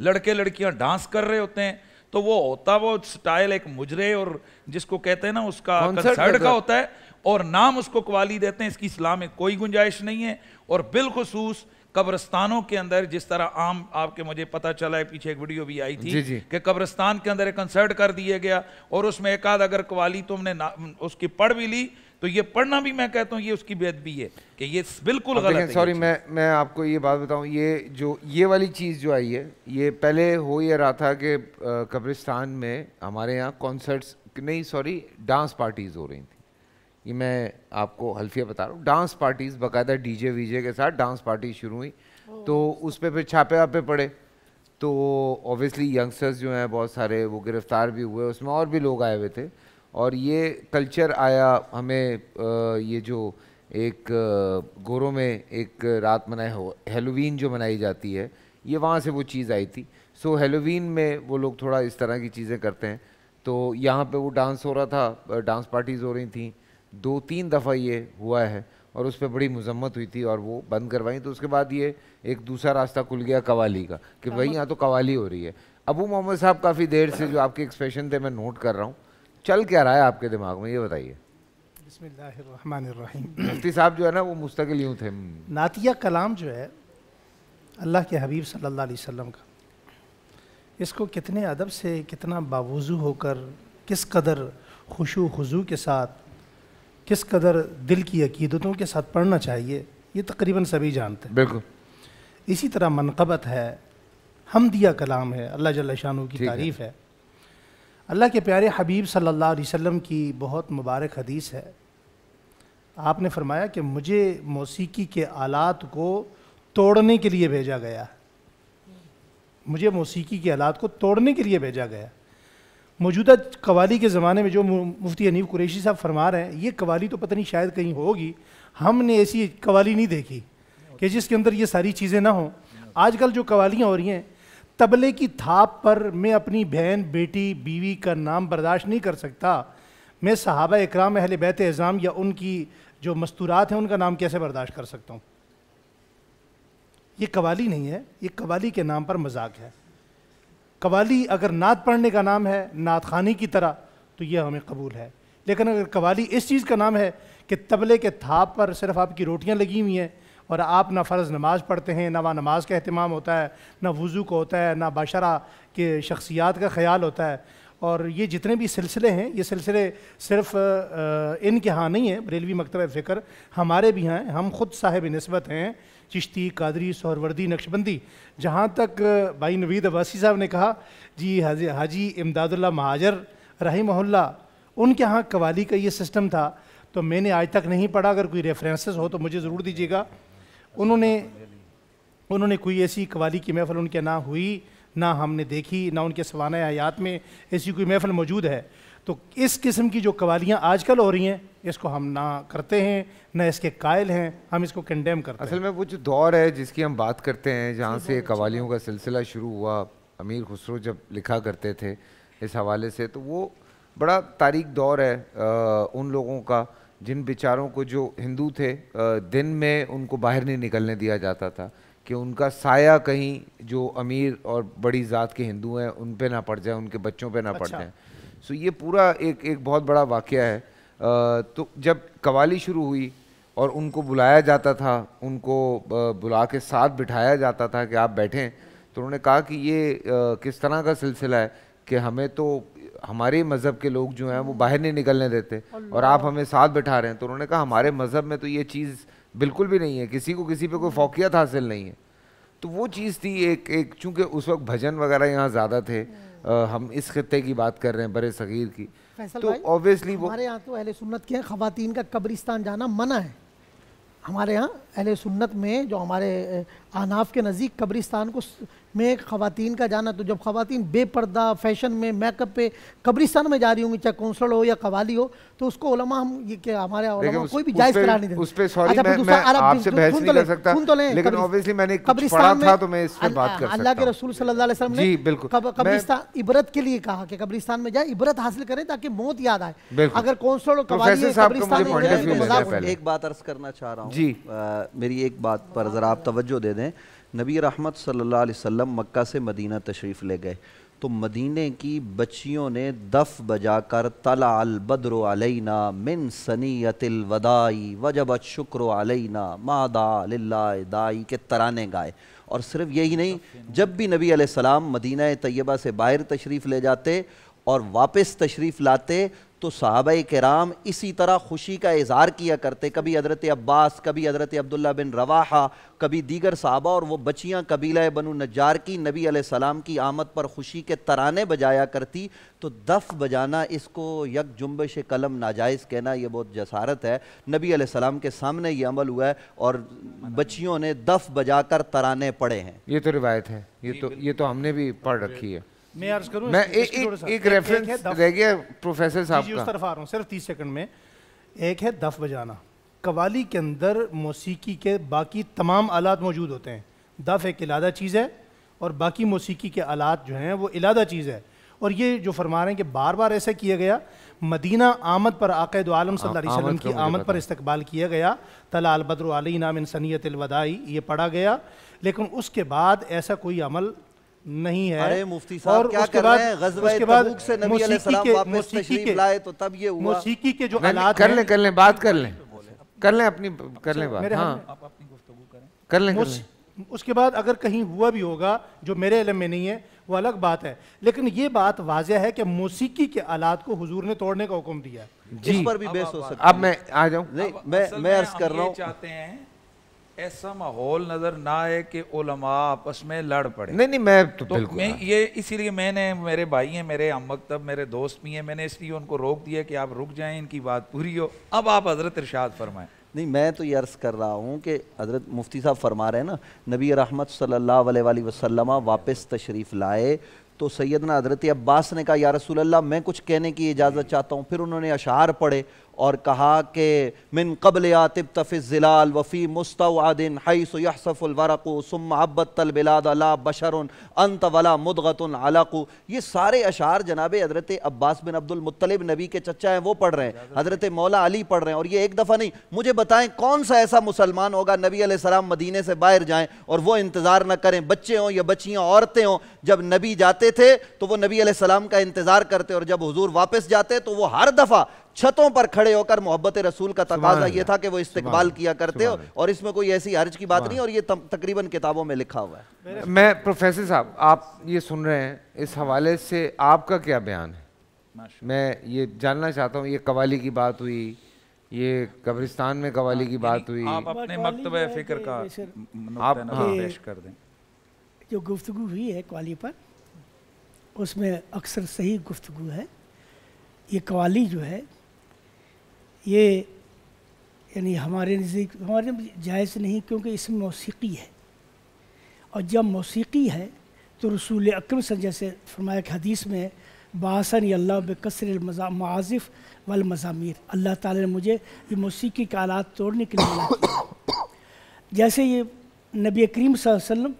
لڑکے لڑکیاں ڈانس کر رہے ہوتے ہیں, تو وہ ہوتا وہ سٹائل ایک مجرے اور جس کو کہتے ہیں نا اس کا کنسرٹ کا ہوتا ہے, اور نام اس کو قوالی دیتے ہیں. اس کی اسلام میں کوئی گنجائش نہیں ہے. اور بالخصوص قبرستانوں کے اندر جس طرح عام آپ کے مجھے پتہ چلا ہے, پیچھے ایک ویڈیو بھی آئی تھی کہ قبرستان کے اندر ایک کنسرٹ کر دیا گیا, اور اس میں ایک آدھ اگر قوالی تم نے اس کی پڑھ بھی لی تو یہ پڑھنا بھی میں کہتا ہوں یہ اس کی بے ادبی ہے کہ یہ بالکل غلط ہے. سوری میں آپ کو یہ بات بتاؤں, یہ والی چیز جو آئی ہے یہ پہلے ہو یہ رہا تھا کہ قبرستان میں ہمارے یہاں کانسرٹس نہیں ڈانس پارٹیز ہو رہی تھیں. یہ میں آپ کو حلفیہ بتا رہا ہوں, ڈانس پارٹیز باقاعدہ ڈی جے وی جے کے ساتھ ڈانس پارٹی شروع ہوئی, تو اس پہ پھر چھاپے واپے پڑے, تو اوبیسلی ینگسٹرز جو ہیں بہت سارے وہ گرفتار بھی ہوئے, اس میں اور بھی لوگ آئے ہوئے تھے, اور یہ کلچر آیا ہمیں. یہ جو ایک گوروں میں ایک رات منائے ہیلووین جو منائی جاتی ہے, یہ وہاں سے وہ چیز آئی تھی. سو ہیلووین میں وہ لوگ تھوڑا اس طرح کی چیزیں کرتے ہیں, تو یہاں پہ وہ ڈانس ہو رہا تھا, ڈانس پارٹیز ہو رہی تھیں, 2-3 دفعہ یہ ہوا ہے, اور اس پہ بڑی مذمت ہوئی تھی اور وہ بند کروائیں. تو اس کے بعد یہ ایک دوسرا راستہ کھل گیا قوالی کا کہ بھائی یہاں تو قوالی ہو رہی ہے. ابو محمد صاحب کافی دیر سے جو آپ کے ایکسپریشن تھے میں نوٹ کر رہا ہوں, چل کیا رہا ہے آپ کے دماغ میں, یہ بتائیے. بسم اللہ الرحمن الرحیم. مفتی صاحب جو ہے نا وہ مستقل یوں تھے. نعتیہ کلام جو ہے اللہ کے حبیب صلی اللہ علیہ وسلم کا, اس کو کتنے ادب سے, کتنا باوضو ہو کر, کس قدر خشوع خضوع کے ساتھ, کس قدر دل کی عقیدتوں کے ساتھ پڑھنا چاہیے, یہ تقریباً سبھی جانتے ہیں. بالکل اسی طرح منقبت ہے, حمدیہ کلام ہے, اللہ جل شانہ کی تعریف ہے. اللہ کے پیارے حبیب صلی اللہ علیہ وسلم کی بہت مبارک حدیث ہے. آپ نے فرمایا کہ مجھے موسیقی کے آلات کو توڑنے کے لیے بھیجا گیا, مجھے موسیقی کے آلات کو توڑنے کے لیے بھیجا گیا. موجودہ قوالی کے زمانے میں جو مفتی حنیف قریشی صاحب فرما رہے ہیں, یہ قوالی تو پتہ نہیں شاید کہیں ہوگی, ہم نے ایسی قوالی نہیں دیکھی کہ جس کے اندر یہ ساری چیزیں نہ ہوں. آج کل جو قوالیاں ہو رہی ہیں, تبلے کی تھاپ پر میں اپنی بہن, بیٹی, بیوی کا نام برداشت نہیں کر سکتا, میں صحابہ اکرام اہل بیت اعظام یا ان کی جو مستورات ہیں ان کا نام کیسے برداشت کر سکتا ہوں؟ یہ قوالی نہیں ہے, یہ قوالی کے نام پر مذاق ہے. قوالی اگر نعت پڑھنے کا نام ہے, نعت خوانی کی طرح, تو یہ ہمیں قبول ہے. لیکن اگر قوالی اس چیز کا نام ہے کہ تبلے کے تھاپ پر صرف آپ کی روٹیاں لگی ہوئی ہیں اور آپ نہ فرض نماز پڑھتے ہیں, نہ وہاں نماز کا اہتمام ہوتا ہے, نہ وضو کو ہوتا ہے, نہ باشرہ کے شخصیات کا خیال ہوتا ہے, اور یہ جتنے بھی سلسلے ہیں, یہ سلسلے صرف ان کے ہاں نہیں ہیں, بریلوی مکتبہ فکر ہمارے بھی ہیں, ہم خود صاحب نسبت ہیں, چشتی, قادری, سہروردی, نقشبندی. جہاں تک بھائی نوید عباسی صاحب نے کہا جی حاجی امداد اللہ مہاجر رحمہ اللہ, ان کے ہاں قوالی کا یہ سسٹم تھا, تو میں نے آج تک نہیں پڑھا, اگر کوئی ریفرنسز ہو تو مجھے ضرور دیجیے گا. انہوں نے کوئی ایسی قوالی کی محفل ان کے نہ ہوئی, نہ ہم نے دیکھی, نہ ان کے سوانح حیات میں ایسی کوئی محفل موجود ہے. تو اس قسم کی جو قوالیاں آج کل ہو رہی ہیں, اس کو ہم نہ کرتے ہیں, نہ اس کے قائل ہیں, ہم اس کو کنڈیم کرتے ہیں. اصل میں وہ جو دور ہے جس کی ہم بات کرتے ہیں, جہاں سے قوالیوں کا سلسلہ شروع ہوا, امیر خسرو جب لکھا کرتے تھے اس حوالے سے, تو وہ بڑا تاریک دور ہے ان لوگوں کا جن بیچاروں کو, جو ہندو تھے, دن میں ان کو باہر نہیں نکلنے دیا جاتا تھا کہ ان کا سایہ کہیں جو امیر اور بڑی ذات کے ہندو ہیں ان پہ نہ پڑ جائے, ان کے بچوں پہ نہ پڑ جائیں. سو یہ پورا ایک بہت بڑا واقعہ ہے. تو جب قوالی شروع ہوئی اور ان کو بلایا جاتا تھا, ان کو بلا کے ساتھ بٹھایا جاتا تھا کہ آپ بیٹھیں, تو انہوں نے کہا کہ یہ کس طرح کا سلسلہ ہے کہ ہمیں تو ہمارے مذہب کے لوگ جو ہیں وہ باہر نہیں نکلنے دیتے اور آپ ہمیں ساتھ بٹھا رہے ہیں. تو انہوں نے کہا ہمارے مذہب میں تو یہ چیز بالکل بھی نہیں ہے, کسی کو کسی پہ کوئی فوقیت حاصل نہیں ہے. تو وہ چیز تھی ایک چونکہ اس وقت بھجن وغیرہ یہاں زیادہ تھے, ہم اس خطے کی بات کر رہے ہیں, برے صغیر کی, تو اوبیسلی ہمارے یہاں تو اہل سنت کے خواتین کا قبرستان جانا منع ہے. ہمارے ہاں اہل سنت میں جو ہمارے احناف کے نزدیک قبرستان کو میں خواتین کا جانا, تو جب خواتین بے پردہ فیشن میں میک اپ پہ قبرستان میں جا رہی ہوں گی, چاہے کونسلر ہو یا قوالی ہو, تو اس کو علماء ہم یہ کہ ہمارے علماء کوئی بھی جائز قرار نہیں دیتے. اس پہ سوری میں آپ سے بحث نہیں کر سکتا, لیکن اوبیسلی میں نے کچھ پڑھا تھا تو میں اس پہ بات کر سکتا ہوں. اللہ کے رسول صلی اللہ علیہ وسلم نے قبرستان عبرت کے لیے کہا کہ قبرستان میں جائے, عبرت حاصل کریں تاکہ موت یاد آئے. اگر کونسلر اور قوالی قبرستان, ایک بات عرض کرنا چاہ رہا ہوں, میری ایک بات پر ذرا آپ توجہ دے دیں. نبی رحمت صلی اللہ علیہ وسلم مکہ سے مدینہ تشریف لے گئے تو مدینے کی بچیوں نے دف بجا کر طلع البدر علینا من ثنیۃ الوداع وجبت شکر علینا ما دعا للہ داعی کے ترانے گائے. اور صرف یہی نہیں، جب بھی نبی علیہ السلام مدینہ طیبہ سے باہر تشریف لے جاتے اور واپس تشریف لاتے تو صحابہ کرام اسی طرح خوشی کا اظہار کیا کرتے. کبھی حضرت عباس، کبھی حضرت عبداللہ بن رواحہ، کبھی دیگر صحابہ، اور وہ بچیاں قبیلہ بنو نجار کی نبی علیہ السلام کی آمد پر خوشی کے ترانے بجایا کرتی. تو دف بجانا، اس کو یک جنبش قلم ناجائز کہنا، یہ بہت جسارت ہے. نبی علیہ السلام کے سامنے یہ عمل ہوا ہے اور بچیوں نے دف بجا کر ترانے پڑھے ہیں. یہ تو روایت ہے، یہ تو ہم نے بھی پڑھ رکھی ہے. میں عرض کروں، میں ایک ریفرنس رہ گیا پروفیسر صاحب کا، اس طرف آ رہا ہوں صرف 30 سیکنڈ میں. ایک ہے دف بجانا. قوالی کے اندر موسیقی کے باقی تمام آلات موجود ہوتے ہیں. دف ایک علادہ چیز ہے اور باقی موسیقی کے آلات جو ہیں وہ علادہ چیز ہے. اور یہ جو فرما رہے ہیں کہ بار بار ایسا کیا گیا، مدینہ آمد پر آقا دو عالم صلی اللہ علیہ وسلم کی آمد پر استقبال کیا گیا. طلع البدر علینا من ثنیۃ الوداع یہ پڑھا گیا، لیکن اس کے بعد ایسا کوئی عمل نہیں ہے. ارے مفتی صاحب کیا کر رہے ہیں؟ غزوہ تبوک سے نبی علیہ السلام واپس تشریف لائے تو تب یہ ہوا. موسیقی کے جو آلات کر لیں بات کر لیں اپنی کر لیں بات. ہاں کر لیں. اس کے بعد اگر کہیں ہوا بھی ہوگا جو میرے علم میں نہیں ہے وہ الگ بات ہے، لیکن یہ بات واضح ہے کہ موسیقی کے آلات کو حضور نے توڑنے کا حکم دیا ہے. اس پر بھی بحث ہو سکتا ہے. اب میں آ جاؤں، میں عرض کر رہا ہوں، چاہتے ہیں ایسا ماحول نظر نہ آئے کہ علماء آپس میں لڑ پڑے. نہیں میں تو بالکل یہ اسی لیے میں نے، میرے بھائی ہیں، میرے ہم مکتب، میرے دوست بھی ہیں، میں نے اس لیے ان کو روک دیا کہ آپ رک جائیں، ان کی بات پوری ہو. اب آپ حضرت ارشاد فرمائیں. نہیں میں تو یہ عرض کر رہا ہوں کہ حضرت مفتی صاحب فرما رہے ہیں نا، نبی رحمت صلی اللہ علیہ وآلہ وسلم واپس تشریف لائے تو سیدنا حضرت عباس نے کہا یا رسول اللہ میں کچھ کہنے کی اجازت چاہتا ہوں. پھر انہوں نے اشعار پڑھے اور کہا کہ من قبل آتبت فی الظلال وفی مستوعد حیث یحصف الورق ثم عبدت البلاد لا بشر انت ولا مدغت علق. یہ سارے اشعار جناب حضرت عباس بن عبد المطلب نبی کے چچا ہیں وہ پڑھ رہے ہیں، حضرت مولا علی پڑھ رہے ہیں. اور یہ ایک دفعہ نہیں. مجھے بتائیں کون سا ایسا مسلمان ہوگا نبی علیہ السلام مدینے سے باہر جائیں اور وہ انتظار نہ کریں، بچے ہوں یا بچیاں عورتیں ہوں. جب نبی جاتے تھے تو وہ نبی علیہ السلام کا انتظار کرتے، اور جب حضور واپس جاتے تو وہ ہر دفعہ چھتوں پر کھڑے ہو کر محبت رسول کا تقاضا یہ تھا کہ وہ استقبال کیا کرتے ہو. اور اس میں کوئی ایسی حرج کی بات نہیں، اور یہ تقریباً کتابوں میں لکھا ہوا ہے. میں پروفیسر صاحب آپ یہ سن رہے ہیں، اس حوالے سے آپ کا کیا بیان ہے؟ میں یہ جاننا چاہتا ہوں. یہ قوالی کی بات ہوئی، یہ قبرستان میں قوالی کی بات ہوئی، آپ اپنے مکتبہ فکر کا نقطہ نظر پیش کر دیں. جو گفتگو ہوئی ہے قوالی پر، اس میں اکثر صحیح گفتگو ہے. یہ قوالی جو ہے یہ یعنی ہمارے نزدیک ہمارے جائز نہیں، کیونکہ اس میں موسیقی ہے. اور جب موسیقی ہے تو رسول اکرم صلی اللہ علیہ وسلم جیسے فرمایا کہ حدیث میں باسن اللہ بکسر المعازف والمزامیر، اللہ تعالی نے مجھے یہ موسیقی کے آلات توڑنے کے لیے کیا. جیسے یہ نبی کریم صلی اللہ علیہ وسلم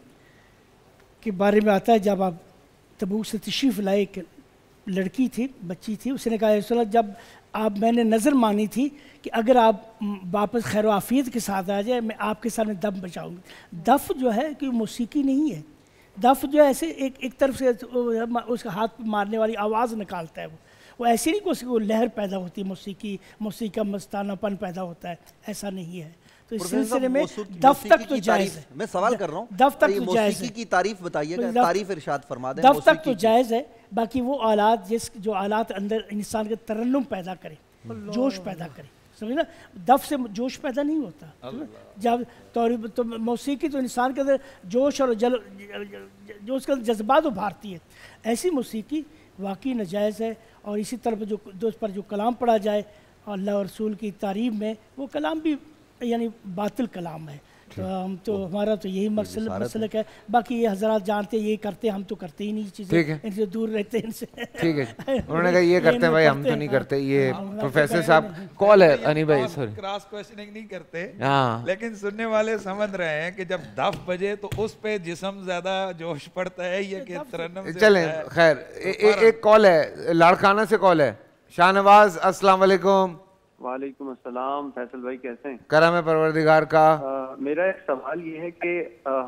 کے بارے میں آتا ہے، جب آپ تبوک سے تشریف لائے کہ لڑکی تھی، بچی تھی، اس نے کہا رسول اللہ جب آپ میں نے نظر مانی تھی کہ اگر آپ واپس خیر و عافیت کے ساتھ آ جائے میں آپ کے سامنے دف بجاؤں گی. دف جو ہے کہ موسیقی نہیں ہے. دف جو ہے ایسے ایک طرف سے اس کا ہاتھ مارنے والی آواز نکالتا ہے. وہ ایسی نہیں کہ اس کو لہر پیدا ہوتی ہے، موسیقی کا مستانہ پن پیدا ہوتا ہے، ایسا نہیں ہے. تو اس سلسلے میں دف تک تو جائز ہے. میں سوال کر رہا ہوں، دف تک تو جائز ہے. موسیقی کی تعریف بتائیے گا، تعریف ارشاد فرما دیں. دف تک تو جائز ہے. باقی وہ آلات جو آلات اندر انسان کے ترنم پیدا کرے، جوش پیدا کرے، سمجھنا. دف سے جوش پیدا نہیں ہوتا. جب تو موسیقی تو انسان کے اندر جوش اور جو اس کے اندر جذبات ابھارتی ہے. ایسی موسیقی واقعی ناجائز ہے. اور اسی طرح جو اس پر جو کلام پڑھا جائے اللہ اور رسول کی تعریف میں، وہ کلام بھی یعنی باطل کلام ہے. تو ہمارا تو یہی مسلک ہے. باقی یہ حضرات جانتے یہ کرتے، ہم تو کرتے ہی نہیں چیزیں، ان سے دور رہتے ہیں. ان سے ٹھیک ہے، انہوں نے کہا یہ کرتے ہیں بھائی، ہم تو نہیں کرتے. یہ پروفیسر صاحب کال ہے انی بھائی، سوری کراس کویسچننگ نہیں کرتے، لیکن سننے والے سمجھ رہے ہیں کہ جب دف بجے تو اس پہ جسم زیادہ جوش پڑتا ہے یا کہ ترنم. چلیں خیر، ایک کال ہے لاڑکانہ سے، کال ہے. شاہ نواز السلام علیکم. وعلیکم السلام فیصل بھائی، کیسے ہیں؟ کرم ہے پروردگار کا۔ میرا ایک سوال یہ ہے کہ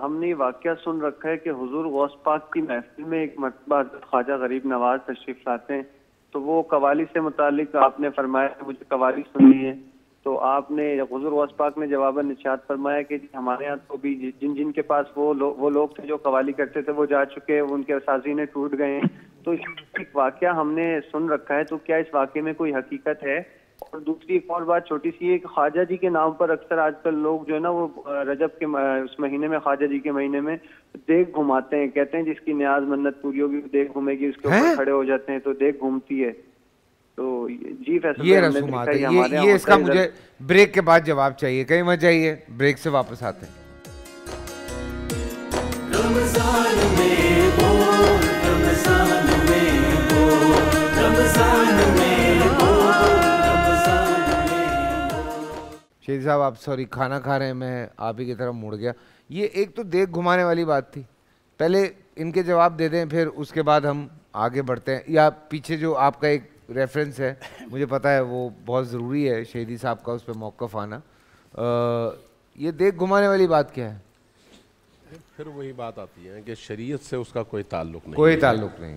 ہم نے واقعہ سن رکھا ہے کہ حضور غوث پاک کی محفل میں ایک مرتبہ خواجہ غریب نواز تشریف لاتے ہیں، تو وہ قوالی سے متعلق آپ نے فرمایا کہ مجھے قوالی سننی ہے، تو آپ نے حضور غوث پاک نے جواباً ارشاد فرمایا کہ ہمارے ہاں تو بھی جن کے پاس وہ لوگ تھے جو قوالی کرتے تھے وہ جا چکے، ان کے سازینے ٹوٹ گئے ہیں، تو ایک واقعہ ہم نے سن رکھا ہے، تو کیا اس واقعے میں کوئی حقیقت ہے؟ اور دوسری ایک اور بات چھوٹی سی ہے کہ خواجہ جی کے نام پر اکثر آج کل لوگ جو ہے نا وہ رجب کے اس مہینے میں، خواجہ جی کے مہینے میں دیگ گھماتے ہیں، کہتے ہیں جس کی نیاز منت پوری ہوگی دیگ گھومے گی، اس کے اوپر کھڑے ہو جاتے ہیں تو دیگ گھومتی ہے۔ تو جی فیصل یہ رسومات ہے، یہ اس کا مجھے بریک کے بعد جواب چاہیے، کہیں مت جائیے، بریک سے واپس آتے ہیں۔ رمضان میں بول، رمضان میں بول، رمضان میں بول، رمضان میں بول۔ شہید صاحب آپ سوری کھانا کھا رہے ہیں، میں آپ ہی کی طرف مڑ گیا۔ یہ ایک تو دیکھ گھمانے والی بات تھی، پہلے ان کے جواب دے دیں پھر اس کے بعد ہم آگے بڑھتے ہیں، یا پیچھے جو آپ کا ایک ریفرنس ہے مجھے پتا ہے وہ بہت ضروری ہے شہیدی صاحب کا اس پہ موقف آنا، یہ دیکھ گھمانے والی بات کیا ہے؟ پھر وہی بات آتی ہے کہ شریعت سے اس کا کوئی تعلق نہیں، کوئی تعلق نہیں،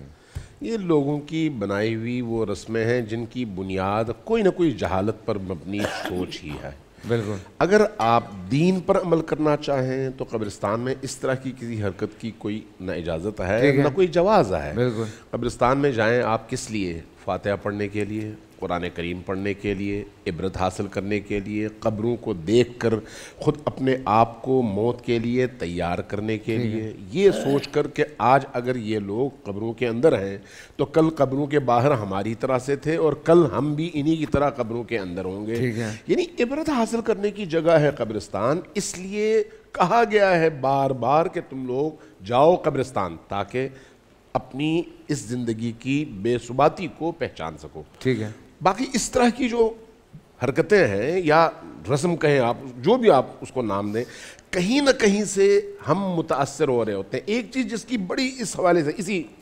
یہ لوگوں کی بنائی ہوئی وہ رسمیں ہیں جن کی بنیاد کوئی نہ کوئی جہالت پر مبنی سوچ ہی ہے۔ بالکل، اگر آپ دین پر عمل کرنا چاہیں تو قبرستان میں اس طرح کی کسی حرکت کی کوئی نہ اجازت ہے نہ کوئی جواز ہے۔ بالکل، قبرستان میں جائیں آپ کس لیے؟ فاتحہ پڑھنے کے لیے، قرآن کریم پڑھنے کے لیے، عبرت حاصل کرنے کے لیے، قبروں کو دیکھ کر خود اپنے آپ کو موت کے لیے تیار کرنے کے لیے، یہ سوچ کر کہ آج اگر یہ لوگ قبروں کے اندر ہیں تو کل قبروں کے باہر ہماری طرح سے تھے اور کل ہم بھی انہی کی طرح قبروں کے اندر ہوں گے، یعنی عبرت حاصل کرنے کی جگہ ہے قبرستان۔ اس لیے کہا گیا ہے بار بار کہ تم لوگ جاؤ قبرستان تاکہ اپنی اس زندگی کی بے ثباتی کو پہچان سکو۔ ٹھیک ہے، باقی اس طرح کی جو حرکتیں ہیں یا رسم کہیں آپ، جو بھی آپ اس کو نام دیں، کہیں نہ کہیں سے ہم متاثر ہو رہے ہوتے ہیں۔ ایک چیز جس کی بڑی اس حوالے سے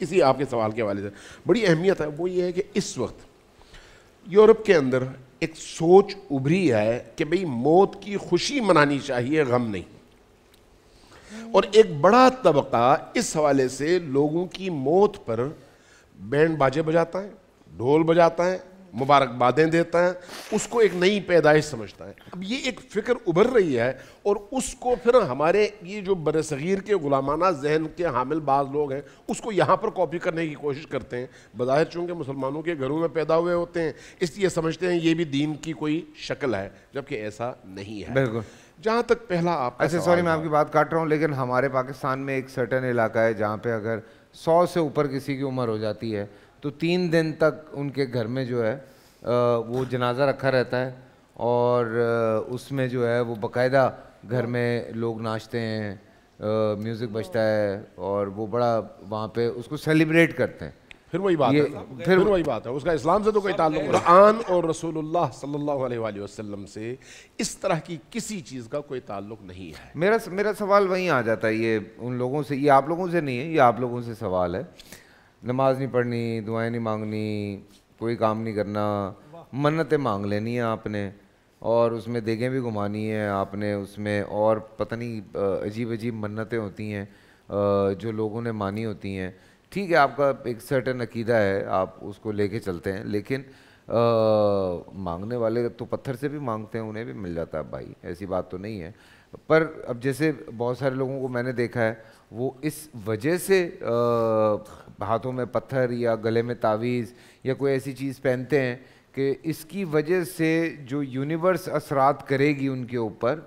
اسی آپ کے سوال کے حوالے سے بڑی اہمیت ہے وہ یہ ہے کہ اس وقت یورپ کے اندر ایک سوچ ابھری ہے کہ بھئی موت کی خوشی منانی چاہیے، غم نہیں، اور ایک بڑا طبقہ اس حوالے سے لوگوں کی موت پر بینڈ باجے بجاتا ہے، ڈھول بجاتا ہے، مبارکبادیں دیتا ہے، اس کو ایک نئی پیدائش سمجھتا ہے۔ اب یہ ایک فکر ابھر رہی ہے اور اس کو پھر ہمارے یہ جو برصغیر کے غلامانہ ذہن کے حامل بعض لوگ ہیں اس کو یہاں پر کاپی کرنے کی کوشش کرتے ہیں، بظاہر چونکہ مسلمانوں کے گھروں میں پیدا ہوئے ہوتے ہیں اس لیے سمجھتے ہیں یہ بھی دین کی کوئی شکل ہے، جبکہ ایسا نہیں ہے۔ بالکل، جہاں تک پہلا آپ اچھا سوری میں آپ کی بات کاٹ رہا ہوں، لیکن ہمارے پاکستان میں ایک سرٹن علاقہ ہے جہاں پہ اگر 100 سے اوپر کسی کی عمر ہو جاتی ہے تو 3 دن تک ان کے گھر میں جو ہے وہ جنازہ رکھا رہتا ہے، اور اس میں جو ہے وہ باقاعدہ گھر میں لوگ ناچتے ہیں، میوزک بجتا ہے، اور وہ بڑا وہاں پہ اس کو سیلیبریٹ کرتے ہیں۔ پھر وہی بات ہے اس کا اسلام سے تو کوئی تعلق نہیں۔ قرآن اور رسول اللہ صلی اللہ علیہ وآلہ وسلم سے اس طرح کی کسی چیز کا کوئی تعلق نہیں ہے۔ میرا سوال وہیں آ جاتا ہے، یہ ان لوگوں سے، یہ آپ لوگوں سے نہیں ہے، یہ آپ لوگوں سے سوال ہے۔ نماز نہیں پڑھنی، دعائیں نہیں مانگنی، کوئی کام نہیں کرنا، منتیں مانگ لینی ہیں آپ نے، اور اس میں دیگیں بھی گھمانی ہیں آپ نے اس میں، اور پتہ نہیں عجیب عجیب منتیں ہوتی ہیں جو لوگوں نے مانی ہوتی ہیں۔ ٹھیک ہے، آپ کا ایک سرٹن عقیدہ ہے، آپ اس کو لے کے چلتے ہیں، لیکن مانگنے والے تو پتھر سے بھی مانگتے ہیں، انہیں بھی مل جاتا ہے بھائی، ایسی بات تو نہیں ہے۔ پر اب جیسے بہت سارے لوگوں کو میں نے دیکھا ہے وہ اس وجہ سے ہاتھوں میں پتھر یا گلے میں تعویذ یا کوئی ایسی چیز پہنتے ہیں کہ اس کی وجہ سے جو یونیورس اثرات کرے گی ان کے اوپر،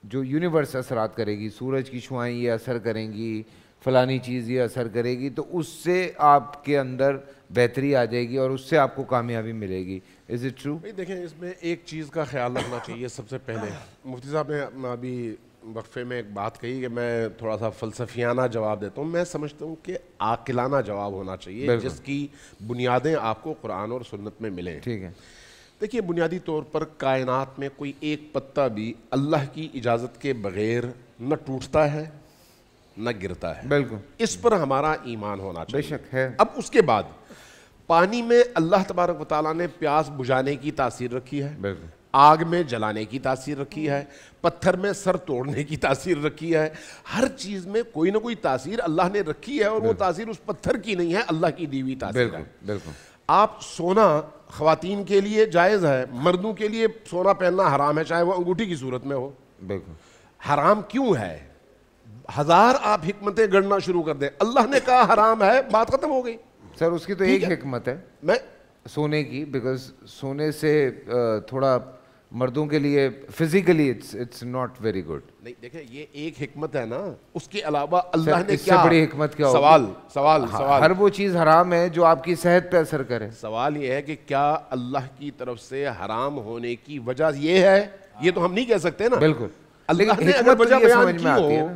جو یونیورس اثرات کرے گی، سورج کی شعائیں یہ اثر کریں گی، فلانی چیز یہ اثر کرے گی، تو اس سے آپ کے اندر بہتری آ جائے گی اور اس سے آپ کو کامیابی ملے گی۔ Is it true? دیکھیں اس میں ایک چیز کا خیال رکھنا چاہیے سب سے پہلے، مفتی صاحب نے ابھی وقفے میں ایک بات کہی کہ میں تھوڑا سا فلسفیانہ جواب دیتا ہوں، میں سمجھتا ہوں کہ عاقلانہ جواب ہونا چاہیے جس کی بنیادیں آپ کو قرآن اور سنت میں ملیں۔ ٹھیک ہے، دیکھیے بنیادی طور پر کائنات میں کوئی ایک پتا بھی اللہ کی اجازت کے بغیر نہ ٹوٹتا ہے نہ گرتا ہے، بالکل، اس پر ہمارا ایمان ہونا چاہیے۔ بے شک ہے۔ اب اس کے بعد پانی میں اللہ تبارک و تعالیٰ نے پیاس بجھانے کی تاثیر رکھی ہے، آگ میں جلانے کی تاثیر رکھی ہے، پتھر میں سر توڑنے کی تاثیر رکھی ہے، ہر چیز میں کوئی نہ کوئی تاثیر اللہ نے رکھی ہے، اور وہ تاثیر اس پتھر کی نہیں ہے، اللہ کی دی ہوئی تاثیر ہے۔ بالکل آپ سونا خواتین کے لیے جائز ہے، مردوں کے لیے سونا پہننا حرام ہے، چاہے وہ انگوٹھی کی صورت میں ہو۔ بالکل حرام کیوں ہے؟ ہزار آپ حکمتیں گڑنا شروع کر دیں، اللہ نے کہا حرام ہے، بات ختم ہو گئی۔ سر اس کی تو ایک حکمت ہے سونے کی، بیکاز سونے سے تھوڑا مردوں کے لیے physically it's not very good. نہیں دیکھیں یہ ایک حکمت ہے نا، اس کے علاوہ اللہ نے اس سے بڑی حکمت کیا ہوگی؟ سوال ہر وہ چیز حرام ہے جو آپ کی صحت پہ اثر کرے۔ سوال یہ ہے کہ کیا اللہ کی طرف سے حرام ہونے کی وجہ یہ ہے؟ یہ تو ہم نہیں کہہ سکتے نا۔ بالکل اللہ نے اگر وجہ بیان کی ہو،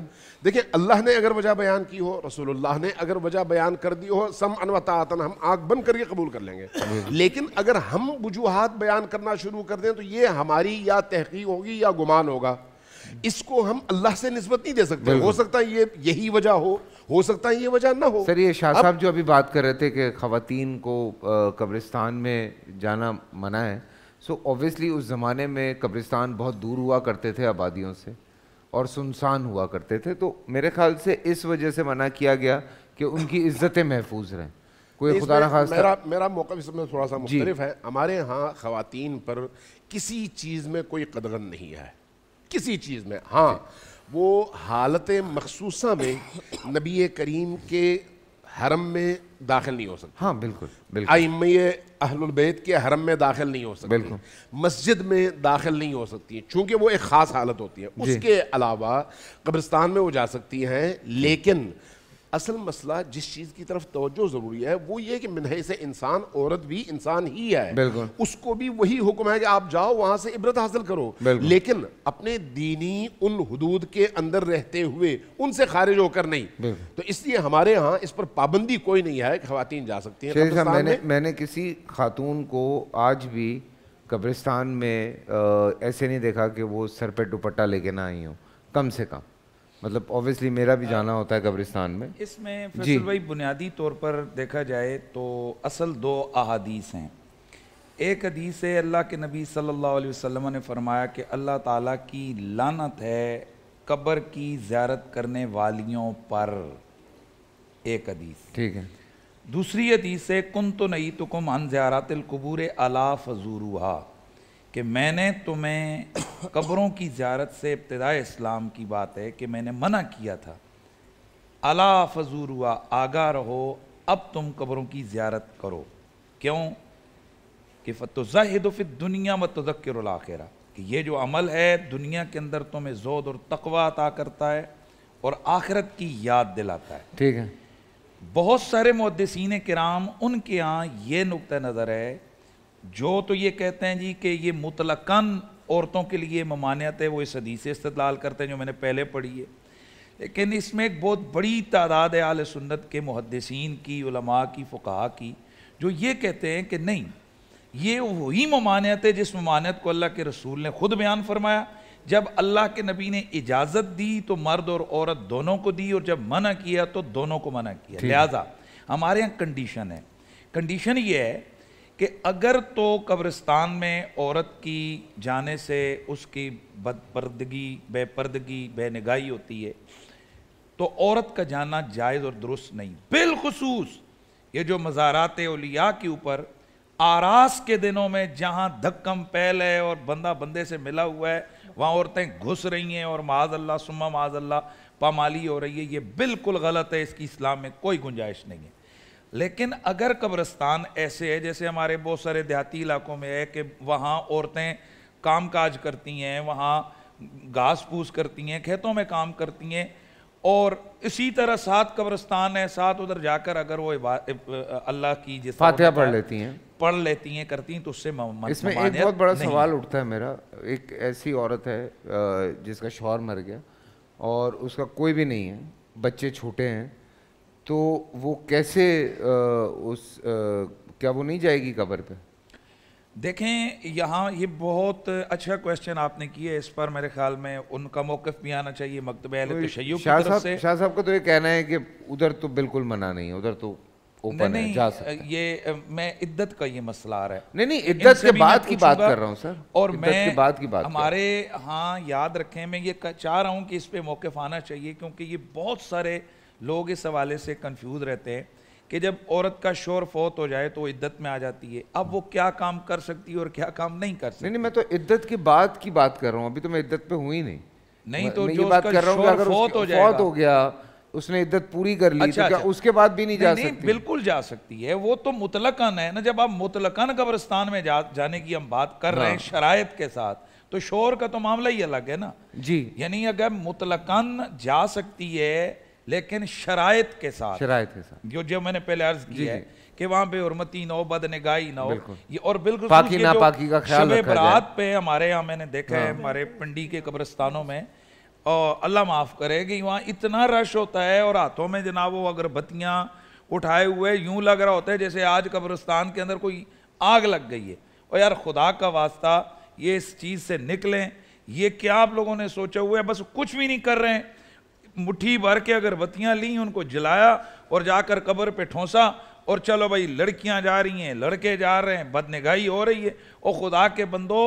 دیکھیں اللہ نے اگر وجہ بیان کی ہو، رسول اللہ نے اگر وجہ بیان کر دی ہو، سمعا و طاعتاً ہم آنکھ بند کر کے قبول کر لیں گے۔ لیکن اگر ہم وجوہات بیان کرنا شروع کر دیں تو یہ ہماری یا تحقیق ہوگی یا گمان ہوگا، اس کو ہم اللہ سے نسبت نہیں دے سکتے۔ ہو سکتا ہے یہ یہی وجہ ہو سکتا ہے یہ وجہ نہ ہو۔ سر یہ شاہ صاحب جو ابھی بات کر رہے تھے کہ خواتین کو قبرستان میں جانا منع ہے، سو اوبویسلی اس زمانے میں قبرستان بہت دور ہوا کرتے تھے آبادیوں سے اور سنسان ہوا کرتے تھے، تو میرے خیال سے اس وجہ سے منع کیا گیا کہ ان کی عزتیں محفوظ رہیں۔ کوئی خدا نہ خواستہ میرا موقف اس میں تھوڑا سا مختلف ہے۔ ہمارے ہاں خواتین پر کسی چیز میں کوئی قدغن نہیں ہے، کسی چیز میں۔ ہاں وہ حالت مخصوصہ میں نبی کریم کے حرم میں داخل نہیں ہو سکتی۔ ہاں بالکل ائمہ اہل البیت کے حرم میں داخل نہیں ہو سکتی، مسجد میں داخل نہیں ہو سکتی، چونکہ وہ ایک خاص حالت ہوتی ہے۔ اس کے علاوہ قبرستان میں وہ جا سکتی ہیں، لیکن اصل مسئلہ جس چیز کی طرف توجہ ضروری ہے وہ یہ کہ من حیث انسان عورت بھی انسان ہی ہے، اس کو بھی وہی حکم ہے کہ آپ جاؤ وہاں سے عبرت حاصل کرو، لیکن اپنے دینی ان حدود کے اندر رہتے ہوئے ان سے خارج ہو کر نہیں۔ تو اس لیے ہمارے ہاں اس پر پابندی کوئی نہیں ہے کہ خواتین جا سکتی ہیں۔ میں نے کسی خاتون کو آج بھی قبرستان میں ایسے نہیں دیکھا کہ وہ سر پہ دوپٹہ لے کے نہ آئی ہوں، کم سے کم۔ مطلب اوبویسلی میرا بھی جانا ہوتا ہے قبرستان میں۔ اس میں فیصل بھائی بنیادی طور پر دیکھا جائے تو اصل دو احادیث ہیں۔ ایک حدیث ہے اللہ کے نبی صلی اللہ علیہ وسلم نے فرمایا کہ اللہ تعالیٰ کی لعنت ہے قبر کی زیارت کرنے والیوں پر، ایک حدیث۔ ٹھیک ہے۔ دوسری حدیث ہے کنت نہیتکم عن زیارات القبور الا فزوروہا، کہ میں نے تمہیں قبروں کی زیارت سے ابتدائے اسلام کی بات ہے کہ میں نے منع کیا تھا، الا فزوروہا، آگاہ رہو اب تم قبروں کی زیارت کرو۔ کیوں؟ کہ فتزہد فی الدنیا وتذکر الآخرہ، کہ یہ جو عمل ہے دنیا کے اندر تمہیں زہد اور تقوی عطا کرتا ہے اور آخرت کی یاد دلاتا ہے۔ ٹھیک ہے۔ بہت سارے محدثین کرام ان کے ہاں یہ نقطہ نظر ہے جو تو یہ کہتے ہیں جی کہ یہ مطلقاً عورتوں کے لیے ممانعت ہے، وہ اس حدیث سے استدلال کرتے ہیں جو میں نے پہلے پڑھی ہے، لیکن اس میں ایک بہت بڑی تعداد ہے اہل سنت کے محدثین کی، علماء کی، فقہاء کی، جو یہ کہتے ہیں کہ نہیں، یہ وہی ممانعت ہے جس ممانعت کو اللہ کے رسول نے خود بیان فرمایا۔ جب اللہ کے نبی نے اجازت دی تو مرد اور عورت دونوں کو دی، اور جب منع کیا تو دونوں کو منع کیا۔ لہٰذا ہمارے یہاں کنڈیشن ہے، کنڈیشن یہ ہے کہ اگر تو قبرستان میں عورت کی جانے سے اس کی بد پردگی، بے پردگی، بے نگاہی ہوتی ہے تو عورت کا جانا جائز اور درست نہیں۔ بالخصوص یہ جو مزارات اولیاء کے اوپر آراس کے دنوں میں جہاں دھکم پہل ہے اور بندہ بندے سے ملا ہوا ہے، وہاں عورتیں گھس رہی ہیں اور معاذ اللہ ثم معاذ اللہ پامالی ہو رہی ہے، یہ بالکل غلط ہے، اس کی اسلام میں کوئی گنجائش نہیں ہے۔ لیکن اگر قبرستان ایسے ہے جیسے ہمارے بہت سارے دیہاتی علاقوں میں ہے کہ وہاں عورتیں کام کاج کرتی ہیں، وہاں گھاس پھوس کرتی ہیں، کھیتوں میں کام کرتی ہیں، اور اسی طرح ساتھ قبرستان ہے، ساتھ ادھر جا کر اگر وہ اللہ کی جس فاتحہ پڑھ لیتی ہیں کرتی ہیں تو اس سے اس میں ایک بہت بڑا سوال اٹھتا ہے میرا۔ ایک ایسی عورت ہے جس کا شوہر مر گیا اور اس کا کوئی بھی نہیں ہے، بچے چھوٹے ہیں، تو وہ کیسے کیا وہ نہیں جائے گی قبر پہ؟ دیکھیں یہاں یہ بہت اچھا کویسچن آپ نے کیا ہے، اس پر میرے خیال میں ان کا موقف بھی آنا چاہیے مکتبہ اہل تشیع کی طرف سے۔ شاہ صاحب کا تو یہ کہنا ہے کہ ادھر تو بالکل منع نہیں ہے، ادھر تو اوپن ہے, جا سکتے ہیں. یہ میں عدت کا یہ مسئلہ آ رہا ہے. نہیں عدت کے بعد کی بات کر رہا ہوں سر, اور میں ہمارے ہاں یاد رکھیں, میں یہ چاہ رہا ہوں کہ اس پہ موقف آنا چاہیے, کیونکہ یہ بہت سارے لوگ اس حوالے سے کنفیوز رہتے ہیں کہ جب عورت کا شوہر فوت ہو جائے تو عدت میں آ جاتی ہے, اب وہ کیا کام کر سکتی ہے اور کیا کام نہیں کر سکتی. نہیں میں تو عدت کے بعد کی بات کر رہا ہوں, ابھی تو میں عدت پہ ہوئی نہیں. تو جو بات کر رہا ہوں کہ اگر فوت ہو گیا, اس نے عدت پوری کر لی, تو کیا اس کے بعد بھی نہیں جا سکتی؟ بالکل جا سکتی ہے, وہ تو مطلقاً ہے نا. جب آپ مطلقاً قبرستان میں جانے کی ہم بات کر رہے ہیں شرائط کے ساتھ, تو شوہر کا تو معاملہ ہی الگ ہے نا جی. یعنی اگر مطلقاً جا سکتی ہے لیکن شرائط کے ساتھ, جو میں نے پہلے عرض کیا ہے کہ وہاں بے حرمتی نہ ہو, بد نگاہی نہ ہو, اور بالکل پاکی ناپاکی کا خیال رکھا جائے. شب برات پہ ہمارے یہاں میں نے دیکھا ہے ہمارے پنڈی کے قبرستانوں میں, اور اللہ معاف کرے کہ وہاں اتنا رش ہوتا ہے, اور ہاتھوں میں جناب وہ اگربتیاں اٹھائے ہوئے یوں لگ رہا ہوتا ہے جیسے آج قبرستان کے اندر کوئی آگ لگ گئی ہے. اور یار خدا کا واسطہ یہ اس چیز سے نکلیں. یہ کیا آپ لوگوں نے سوچا ہوا ہے؟ بس کچھ بھی نہیں کر رہے ہیں, مٹھی بھر کے اگربتیاں لیں, ان کو جلایا اور جا کر قبر پہ ٹھونسا, اور چلو بھائی لڑکیاں جا رہی ہیں, لڑکے جا رہے ہیں, بدنگاہی ہو رہی ہے. اور خدا کے بندو,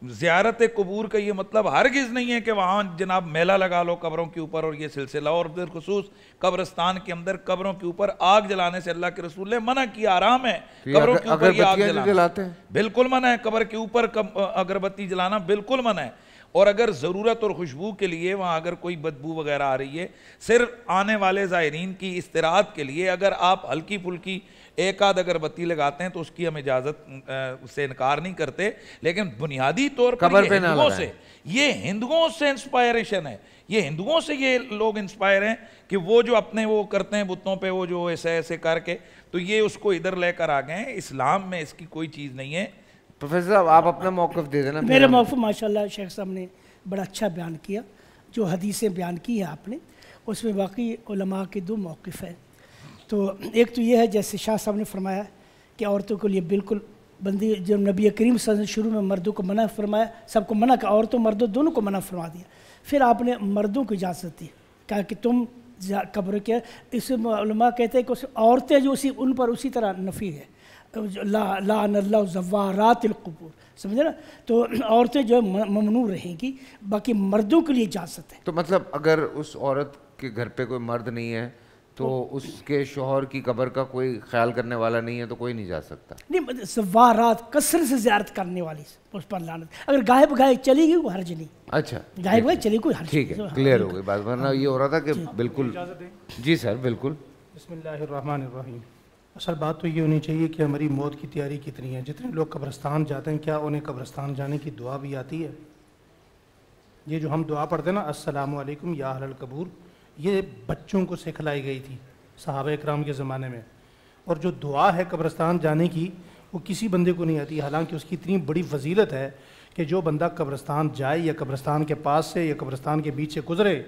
زیارت قبور کا یہ مطلب ہرگز نہیں ہے کہ وہاں جناب میلہ لگا لو قبروں کے اوپر اور یہ سلسلہ. اور بالخصوص قبرستان کے اندر قبروں کے اوپر آگ جلانے سے اللہ کے رسول نے منع کیا, آرام ہے قبروں کے اوپر یہ آگ جلانا, بالکل منع ہے. قبر کے اوپر اگربتی جلانا بالکل منع ہے. اور اگر ضرورت اور خوشبو کے لیے وہاں اگر کوئی بدبو وغیرہ آ رہی ہے, صرف آنے والے زائرین کی استراحت کے لیے اگر آپ ہلکی پھلکی ایک آدھ اگربتی لگاتے ہیں تو اس کی ہم اجازت سے انکار نہیں کرتے. لیکن بنیادی طور پر یہ ہندوؤں سے انسپائریشن ہے, یہ ہندوؤں سے یہ لوگ انسپائر ہیں کہ وہ جو اپنے وہ کرتے ہیں بتوں پہ وہ جو ایسے ایسے کر کے, تو یہ اس کو ادھر لے کر آ گئے ہیں. اسلام میں اس کی کوئی چیز نہیں ہے. پروفیسر صاحب آپ اپنا موقف دے دینا. میرا موقف ماشاءاللہ شیخ صاحب نے بڑا اچھا بیان کیا, جو حدیثیں بیان کی ہیں آپ نے, اس میں واقعی علماء کے دو موقف ہیں. تو ایک تو یہ ہے جیسے شاہ صاحب نے فرمایا کہ عورتوں کے لیے بالکل بندی, جب نبی کریم صلی اللہ علیہ وسلم شروع میں مردوں کو منع فرمایا, سب کو منع کیا, عورتوں مردوں دونوں کو منع فرما دیا. پھر آپ نے مردوں کو اجازت دی, کہا کہ تم قبر کے, اس علماء کہتے ہیں کہ عورتیں جو ان پر اسی طرح نفی ہے, لعن اللہ زوارات القبور, سمجھے نا. تو عورتیں جو ہے ممنوع رہیں گی, باقی مردوں کے لیے اجازت ہے. تو مطلب اگر اس عورت کے گھر پہ کوئی مرد نہیں ہے تو اس کے شوہر کی قبر کا کوئی خیال کرنے والا نہیں ہے تو کوئی نہیں جا سکتا. نہیں زوارات کثرت سے زیارت کرنے والی اس پر لعنت. اگر غائب چلی گئی وہ حرج نہیں. اچھا غائب چلی کوئی حرج, ٹھیک ہے, کلیئر ہو گئی بات. ورنہ یہ ہو رہا تھا کہ بالکل. جی سر بالکل. بسم اللہ الرحمن الرحیم. اصل بات تو یہ ہونی چاہیے کہ ہماری موت کی تیاری کتنی ہے. جتنے لوگ قبرستان جاتے ہیں کیا انہیں قبرستان جانے کی دعا بھی آتی ہے؟ یہ جو ہم دعا پڑھتے ہیں نا, السلام علیکم یا اہل القبور, یہ بچوں کو سکھلائی گئی تھی صحابہ اکرام کے زمانے میں. اور جو دعا ہے قبرستان جانے کی وہ کسی بندے کو نہیں آتی, حالانکہ اس کی اتنی بڑی فضیلت ہے کہ جو بندہ قبرستان جائے یا قبرستان کے پاس سے یا قبرستان کے بیچ سے گزرے,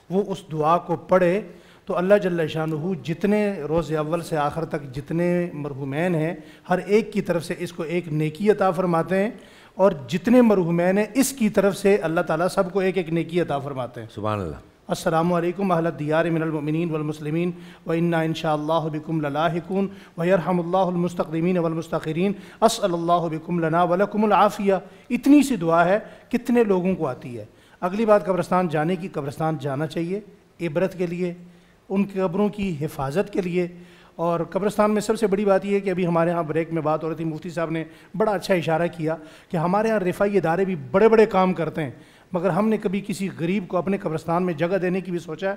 وہ اس دعا کو پڑھے تو اللہ جل شانہ جتنے روز اول سے آخر تک جتنے مرحومین ہیں ہر ایک کی طرف سے اس کو ایک نیکی عطا فرماتے ہیں, اور جتنے مرحومین ہیں اس کی طرف سے اللہ تعالیٰ سب کو ایک ایک نیکی عطا فرماتے ہیں. سبحان اللہ. السلام علیکم اہل الدیار من المؤمنین والمسلمین وإنا ان شاء اللہ بکم للاحقون ویرحم اللہ المستقدمین والمستاخرین اسأل اللہ بکم لنا ولکم العافیہ. اتنی سی دعا ہے, کتنے لوگوں کو آتی ہے. اگلی بات قبرستان جانے کی, قبرستان جانا چاہیے عبرت کے لیے, ان قبروں کی حفاظت کے لیے. اور قبرستان میں سب سے بڑی بات یہ ہے کہ ابھی ہمارے ہاں بریک میں بات ہو رہی تھی, مفتی صاحب نے بڑا اچھا اشارہ کیا کہ ہمارے ہاں رفاعی ادارے بھی بڑے بڑے کام کرتے ہیں, مگر ہم نے کبھی کسی غریب کو اپنے قبرستان میں جگہ دینے کی بھی سوچا ہے؟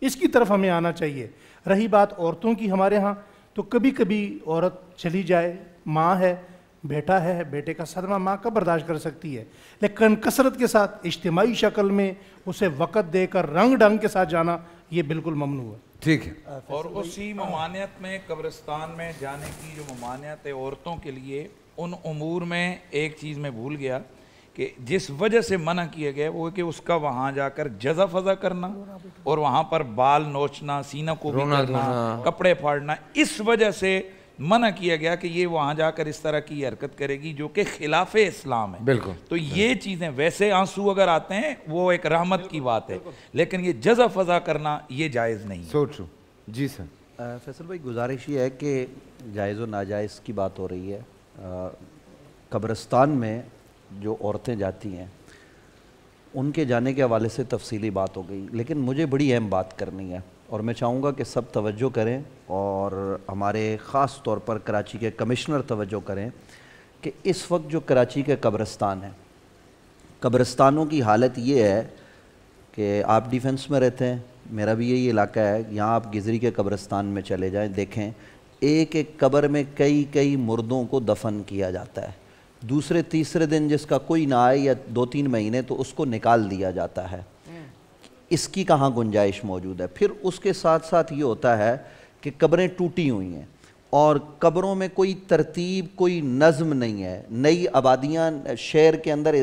اس کی طرف ہمیں آنا چاہیے. رہی بات عورتوں کی, ہمارے ہاں تو کبھی کبھی عورت چلی جائے, ماں ہے, بیٹا ہے, بیٹے کا صدمہ ماں کب برداشت کر سکتی ہے, لیکن کثرت کے ساتھ اجتماعی شکل میں اسے وقت دے کر رنگ ڈھنگ کے ساتھ جانا یہ بالکل ممنوع ہے. ٹھیک ہے. اور اسی ممانعت میں قبرستان میں جانے کی جو ممانعت ہے عورتوں کے لیے, ان امور میں ایک چیز میں بھول گیا کہ جس وجہ سے منع کیا گیا وہ کہ اس کا وہاں جا کر جزا فضا کرنا اور وہاں پر بال نوچنا, سینہ کو بھی کرنا, کپڑے پھاڑنا, اس وجہ سے منع کیا گیا کہ یہ وہاں جا کر اس طرح کی حرکت کرے گی جو کہ خلاف اسلام ہے. بالکل. تو یہ چیزیں, ویسے آنسو اگر آتے ہیں وہ ایک رحمت کی بات ہے, لیکن یہ جزا فضا کرنا یہ جائز نہیں. سوچو. جی سر. فیصل بھائی گزارش یہ ہے کہ جائز و ناجائز کی بات ہو رہی ہے. قبرستان میں جو عورتیں جاتی ہیں ان کے جانے کے حوالے سے تفصیلی بات ہو گئی, لیکن مجھے بڑی اہم بات کرنی ہے اور میں چاہوں گا کہ سب توجہ کریں اور ہمارے خاص طور پر کراچی کے کمشنر توجہ کریں کہ اس وقت جو کراچی کے قبرستان ہیں, قبرستانوں کی حالت یہ ہے کہ آپ ڈیفنس میں رہتے ہیں, میرا بھی یہی علاقہ ہے, یہاں آپ گزری کے قبرستان میں چلے جائیں, دیکھیں ایک ایک قبر میں کئی مردوں کو دفن کیا جاتا ہے. دوسرے تیسرے دن جس کا کوئی نہ آئے یا 2-3 مہینے تو اس کو نکال دیا جاتا ہے. اس کی کہاں گنجائش موجود ہے؟ پھر اس کے ساتھ ساتھ یہ ہوتا ہے کہ قبریں ٹوٹی ہوئی ہیں اور قبروں میں کوئی ترتیب, کوئی نظم نہیں ہے. نئی آبادیاں شہر کے اندر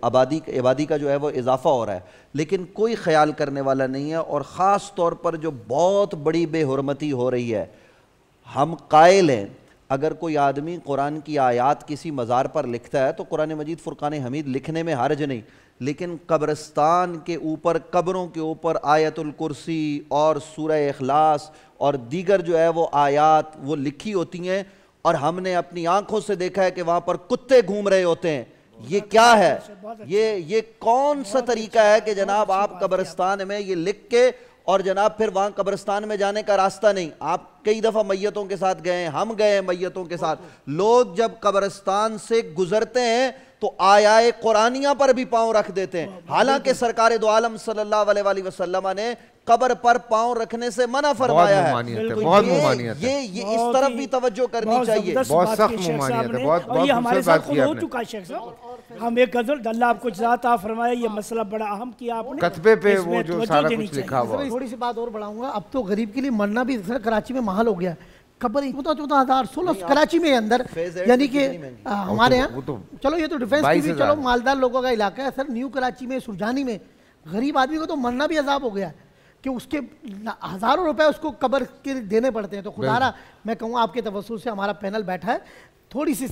آبادی کا جو ہے وہ اضافہ ہو رہا ہے, لیکن کوئی خیال کرنے والا نہیں ہے. اور خاص طور پر جو بہت بڑی بے حرمتی ہو رہی ہے, ہم قائل ہیں اگر کوئی آدمی قرآن کی آیات کسی مزار پر لکھتا ہے تو قرآن مجید فرقان حمید لکھنے میں حرج نہیں, لیکن قبرستان کے اوپر, قبروں کے اوپر آیت الکرسی اور سورہ اخلاص اور دیگر جو ہے وہ آیات وہ لکھی ہوتی ہیں اور ہم نے اپنی آنکھوں سے دیکھا ہے کہ وہاں پر کتے گھوم رہے ہوتے ہیں. یہ کیا ہے؟ یہ کون سا طریقہ ہے کہ جناب آپ قبرستان میں یہ لکھ کے اور جناب پھر وہاں قبرستان میں جانے کا راستہ نہیں. آپ کئی دفعہ میتوں کے ساتھ گئے ہیں, ہم گئے ہیں میتوں کے ساتھ. لوگ جب قبرستان سے گزرتے ہیں تو آیائے قرآنیہ پر بھی پاؤں رکھ دیتے ہیں, حالانکہ سرکار دو عالم صلی اللہ علیہ وآلہ وسلم نے قبر پر پاؤں رکھنے سے منع فرمایا ہے. یہ اس طرف بھی توجہ کرنی چاہیے. بہت سخت ممانعت ہے, بہت یہ ہمارے ساتھ خود ہو چکا ہے شیخ صاحب. ہم ایک غزل اللہ آپ کو جزا عطا فرمائے, یہ مسئلہ بڑا اہم کیا آپ نے, کتبے پہ وہ جو سارا کچھ لکھا ہوا. تھوڑی سی بات اور بڑھاؤں گا, اب تو غریب کے لیے مرنا بھی کراچی میں محال ہو گیا. قبر 14,000 کراچی میں اندر, یعنی کہ ہمارے یہاں چلو یہ تو ڈیفینس کی بھی چلو مالدار لوگوں کا علاقہ ہے سر. نیو کراچی میں سرجانی میں غریب آدمی کو تو مرنا بھی عذاب ہو گیا ہے کہ اس کے ہزاروں روپے اس کو قبر کے دینے پڑتے ہیں. تو خدا را میں کہوں آپ کے توسل سے ہمارا پینل بیٹھا ہے, تھوڑی سی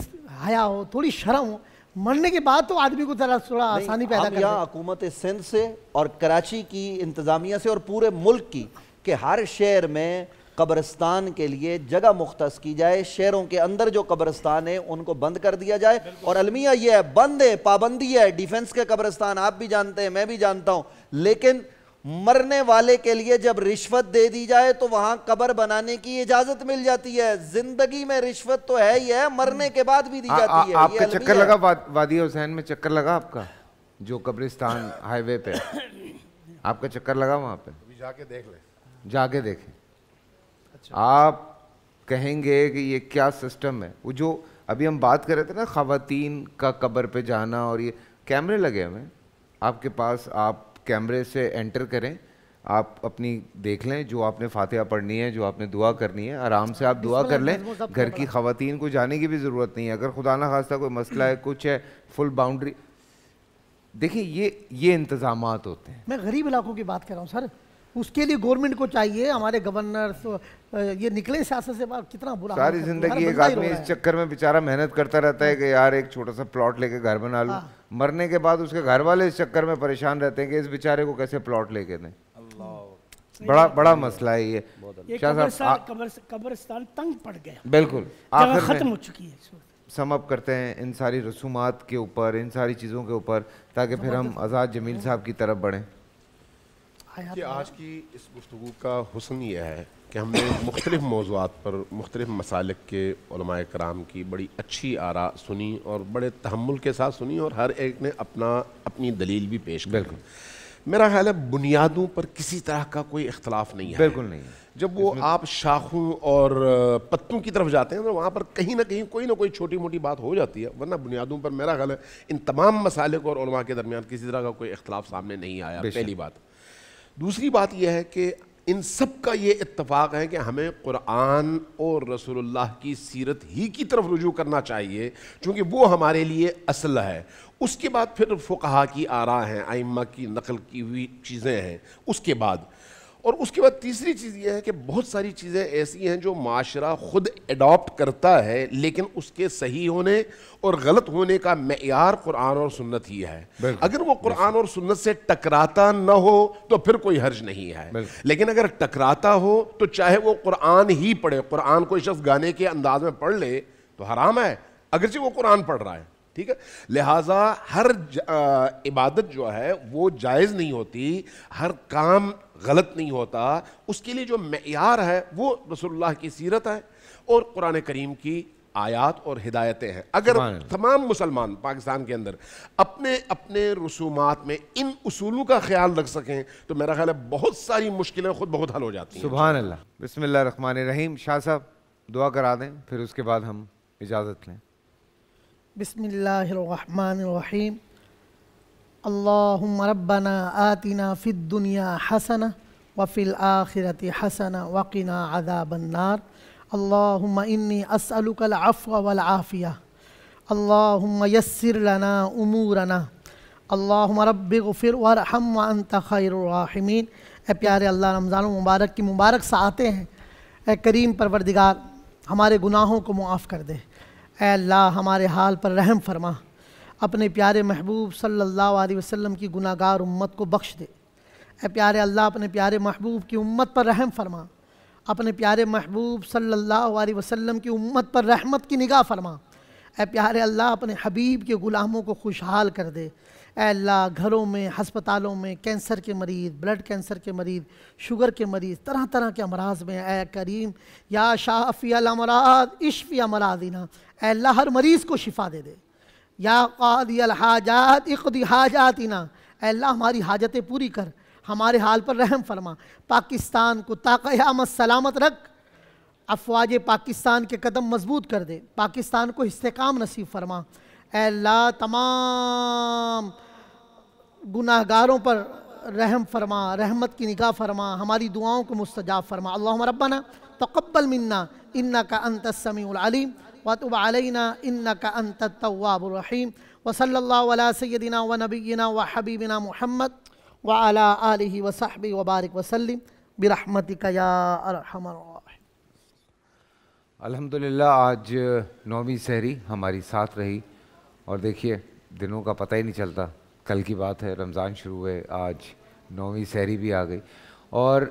حیا ہو, تھوڑی شرم ہو, مرنے کے بعد تو آدمی کو تھوڑا آسانی پیدا کر دیں. یہاں حکومت سندھ سے اور کراچی کی انتظامیہ سے اور پورے ملک کی کہ ہر شہر میں قبرستان کے لیے جگہ مختص کی جائے, شہروں کے اندر جو قبرستان ہیں ان کو بند کر دیا جائے. اور المیہ یہ ہے, بند ہے, پابندی ہے. ڈیفنس کے قبرستان آپ بھی جانتے ہیں, میں بھی جانتا ہوں, لیکن مرنے والے کے لیے جب رشوت دے دی جائے تو وہاں قبر بنانے کی اجازت مل جاتی ہے. زندگی میں رشوت تو ہے ہی ہے, مرنے کے بعد بھی دی جاتی ہے. آپ کا چکر لگا وادی حسین میں؟ چکر لگا آپ کا جو قبرستان ہائی وے پہ, آپ کا چکر لگا وہاں پہ؟ جا کے دیکھ لیں, جا کے دیکھیں, آپ کہیں گے کہ یہ کیا سسٹم ہے. وہ جو ابھی ہم بات کر رہے تھے نا خواتین کا قبر پہ جانا, اور یہ کیمرے لگے ہوئے ہیں آپ کے پاس, آپ کیمرے سے انٹر کریں, آپ اپنی دیکھ لیں جو آپ نے فاتحہ پڑھنی ہے, جو آپ نے دعا کرنی ہے, آرام سے آپ دعا کر لیں. گھر کی خواتین کو جانے کی بھی ضرورت نہیں ہے. اگر خدا نہ خواستہ کوئی مسئلہ ہے, کچھ ہے, فل باؤنڈری. دیکھیں یہ انتظامات ہوتے ہیں. میں غریب علاقوں کی بات کر رہا ہوں سر, اس کے لیے گورنمنٹ کو چاہیے, ہمارے گورنر یہ نکلے سیاست سے کتنا برا. ساری زندگی ایک آدمی اس چکر میں بیچارہ محنت کرتا رہتا ہے کہ یار ایک چھوٹا سا پلاٹ لے کے گھر بنا لوں. مرنے کے بعد اس کے گھر والے اس چکر میں پریشان رہتے ہیں کہ اس بیچارے کو کیسے پلاٹ لے کے دیں. بڑا مسئلہ ہے یہ. قبرستان تنگ پڑ گیا, بالکل آخر ختم ہو چکی ہے. سم اپ کرتے ہیں ان ساری رسومات کے اوپر, ان ساری چیزوں کے اوپر, تاکہ پھر ہم آزاد جمیل صاحب کی طرف بڑھیں. کہ آج کی اس گفتگو کا حسن یہ ہے کہ ہم نے مختلف موضوعات پر مختلف مسالک کے علماء کرام کی بڑی اچھی آراء سنی اور بڑے تحمل کے ساتھ سنی, اور ہر ایک نے اپنی دلیل بھی پیش کی. بالکل میرا خیال ہے بنیادوں پر کسی طرح کا کوئی اختلاف نہیں ہے. بالکل نہیں. جب وہ آپ شاخوں اور پتوں کی طرف جاتے ہیں تو وہاں پر کہیں نہ کہیں کوئی نہ کوئی چھوٹی موٹی بات ہو جاتی ہے, ورنہ بنیادوں پر میرا خیال ہے ان تمام مسالک اور علماء کے درمیان کسی طرح کا کوئی اختلاف سامنے نہیں آیا. پہلی بات. دوسری بات یہ ہے کہ ان سب کا یہ اتفاق ہے کہ ہمیں قرآن اور رسول اللہ کی سیرت ہی کی طرف رجوع کرنا چاہیے, چونکہ وہ ہمارے لیے اصل ہے. اس کے بعد پھر فقہا کی آراء ہیں, ائمہ کی نقل کی ہوئی چیزیں ہیں اس کے بعد. اور اس کے بعد تیسری چیز یہ ہے کہ بہت ساری چیزیں ایسی ہیں جو معاشرہ خود اڈاپٹ کرتا ہے، لیکن اس کے صحیح ہونے اور غلط ہونے کا معیار قرآن اور سنت ہی ہے۔ اگر وہ قرآن اور سنت سے ٹکراتا نہ ہو تو پھر کوئی حرج نہیں ہے، لیکن اگر ٹکراتا ہو تو چاہے وہ قرآن ہی پڑھے، قرآن کوئی شخص گانے کے انداز میں پڑھ لے تو حرام ہے اگرچہ وہ قرآن پڑھ رہا ہے، ٹھیک ہے؟ لہٰذا ہر عبادت جو ہے وہ جائز نہیں ہوتی، ہر کام غلط نہیں ہوتا، اس کے لیے جو معیار ہے وہ رسول اللہ کی سیرت ہے اور قرآن کریم کی آیات اور ہدایتیں ہیں۔ اگر تمام مسلمان پاکستان کے اندر اپنے اپنے رسومات میں ان اصولوں کا خیال رکھ سکیں تو میرا خیال ہے بہت ساری مشکلیں خود بہت حل ہو جاتی ہیں۔ سبحان اللہ۔ بسم اللہ الرحمن الرحیم۔ شاہ صاحب دعا کرا دیں، پھر اس کے بعد ہم اجازت لیں۔ بسم اللہ الرحمن الرحیم۔ اللہم ربنا آتنا فی الدنیا حسنہ وفی الآخرۃ حسنہ وقنا عذاب النار۔ اللہم انی اسألک العفو والعافیہ۔ اللہم یسر لنا امورنا۔ اللہم رب اغفر وارحم وانت خیر الراحمین۔ اے پیارے اللہ، رمضان المبارک کی مبارک ساعتیں ہیں، اے کریم پروردگار ہمارے گناہوں کو معاف کر دے۔ اے اللہ ہمارے حال پر رحم فرما، اپنے پیارے محبوب صلی اللہ علیہ وسلم کی گناہ گار امت کو بخش دے۔ اے پیارے اللہ اپنے پیارے محبوب کی امت پر رحم فرما، اپنے پیارے محبوب صلی اللہ علیہ وسلم کی امت پر رحمت کی نگاہ فرما۔ اے پیارے اللہ اپنے حبیب کے غلاموں کو خوشحال کر دے۔ اے اللہ گھروں میں، ہسپتالوں میں کینسر کے مریض، بلڈ کینسر کے مریض، شوگر کے مریض، طرح طرح کے امراض میں، اے کریم یا شافی الامراض اشفی امراضنا، اے اللہ ہر مریض کو شفا دے دے۔ یا قاضی الحاجات اقضی حاجاتنا، اے اللہ ہماری حاجتیں پوری کر، ہمارے حال پر رحم فرما۔ پاکستان کو تا قیامت سلامت رکھ، افواج پاکستان کے قدم مضبوط کر دے، پاکستان کو استحکام نصیب فرما۔ اے اللہ تمام گناہ گاروں پر رحم فرما، رحمت کی نگاہ فرما، ہماری دعاؤں کو مستجاب فرما۔ اللہم ربنا تقبل منا انکا انت السمیع العلیم وتب علینا انکا انت التواب الرحیم، وصلی اللہ علی سیدنا و نبینا و حبیبنا محمد وعلی آلہ وصحبہ وبارک وسلم برحمتک یا ارحم الراحمین۔ الحمدللہ آج 9ویں سحری ہماری ساتھ رہی، اور دیکھیے دنوں کا پتہ ہی نہیں چلتا، کل کی بات ہے رمضان شروع ہوئے، آج 9ویں سحری بھی آ گئی۔ اور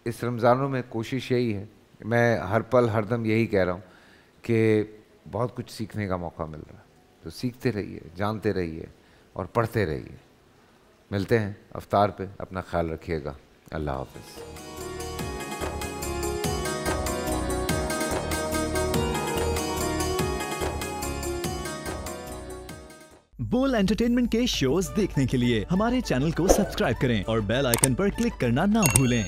اس رمضانوں میں کوشش یہی ہے، میں ہر پل ہر دم یہی کہہ رہا ہوں کہ بہت کچھ سیکھنے کا موقع مل رہا ہے، تو سیکھتے رہیے، جانتے رہیے اور پڑھتے رہیے۔ ملتے ہیں افطار پہ، اپنا خیال رکھیے گا، اللہ حافظ۔ بول انٹرٹینمنٹ کے شوز دیکھنے کے لیے ہمارے چینل کو سبسکرائب کریں اور بیل آئیکن پر کلک کرنا نہ بھولیں۔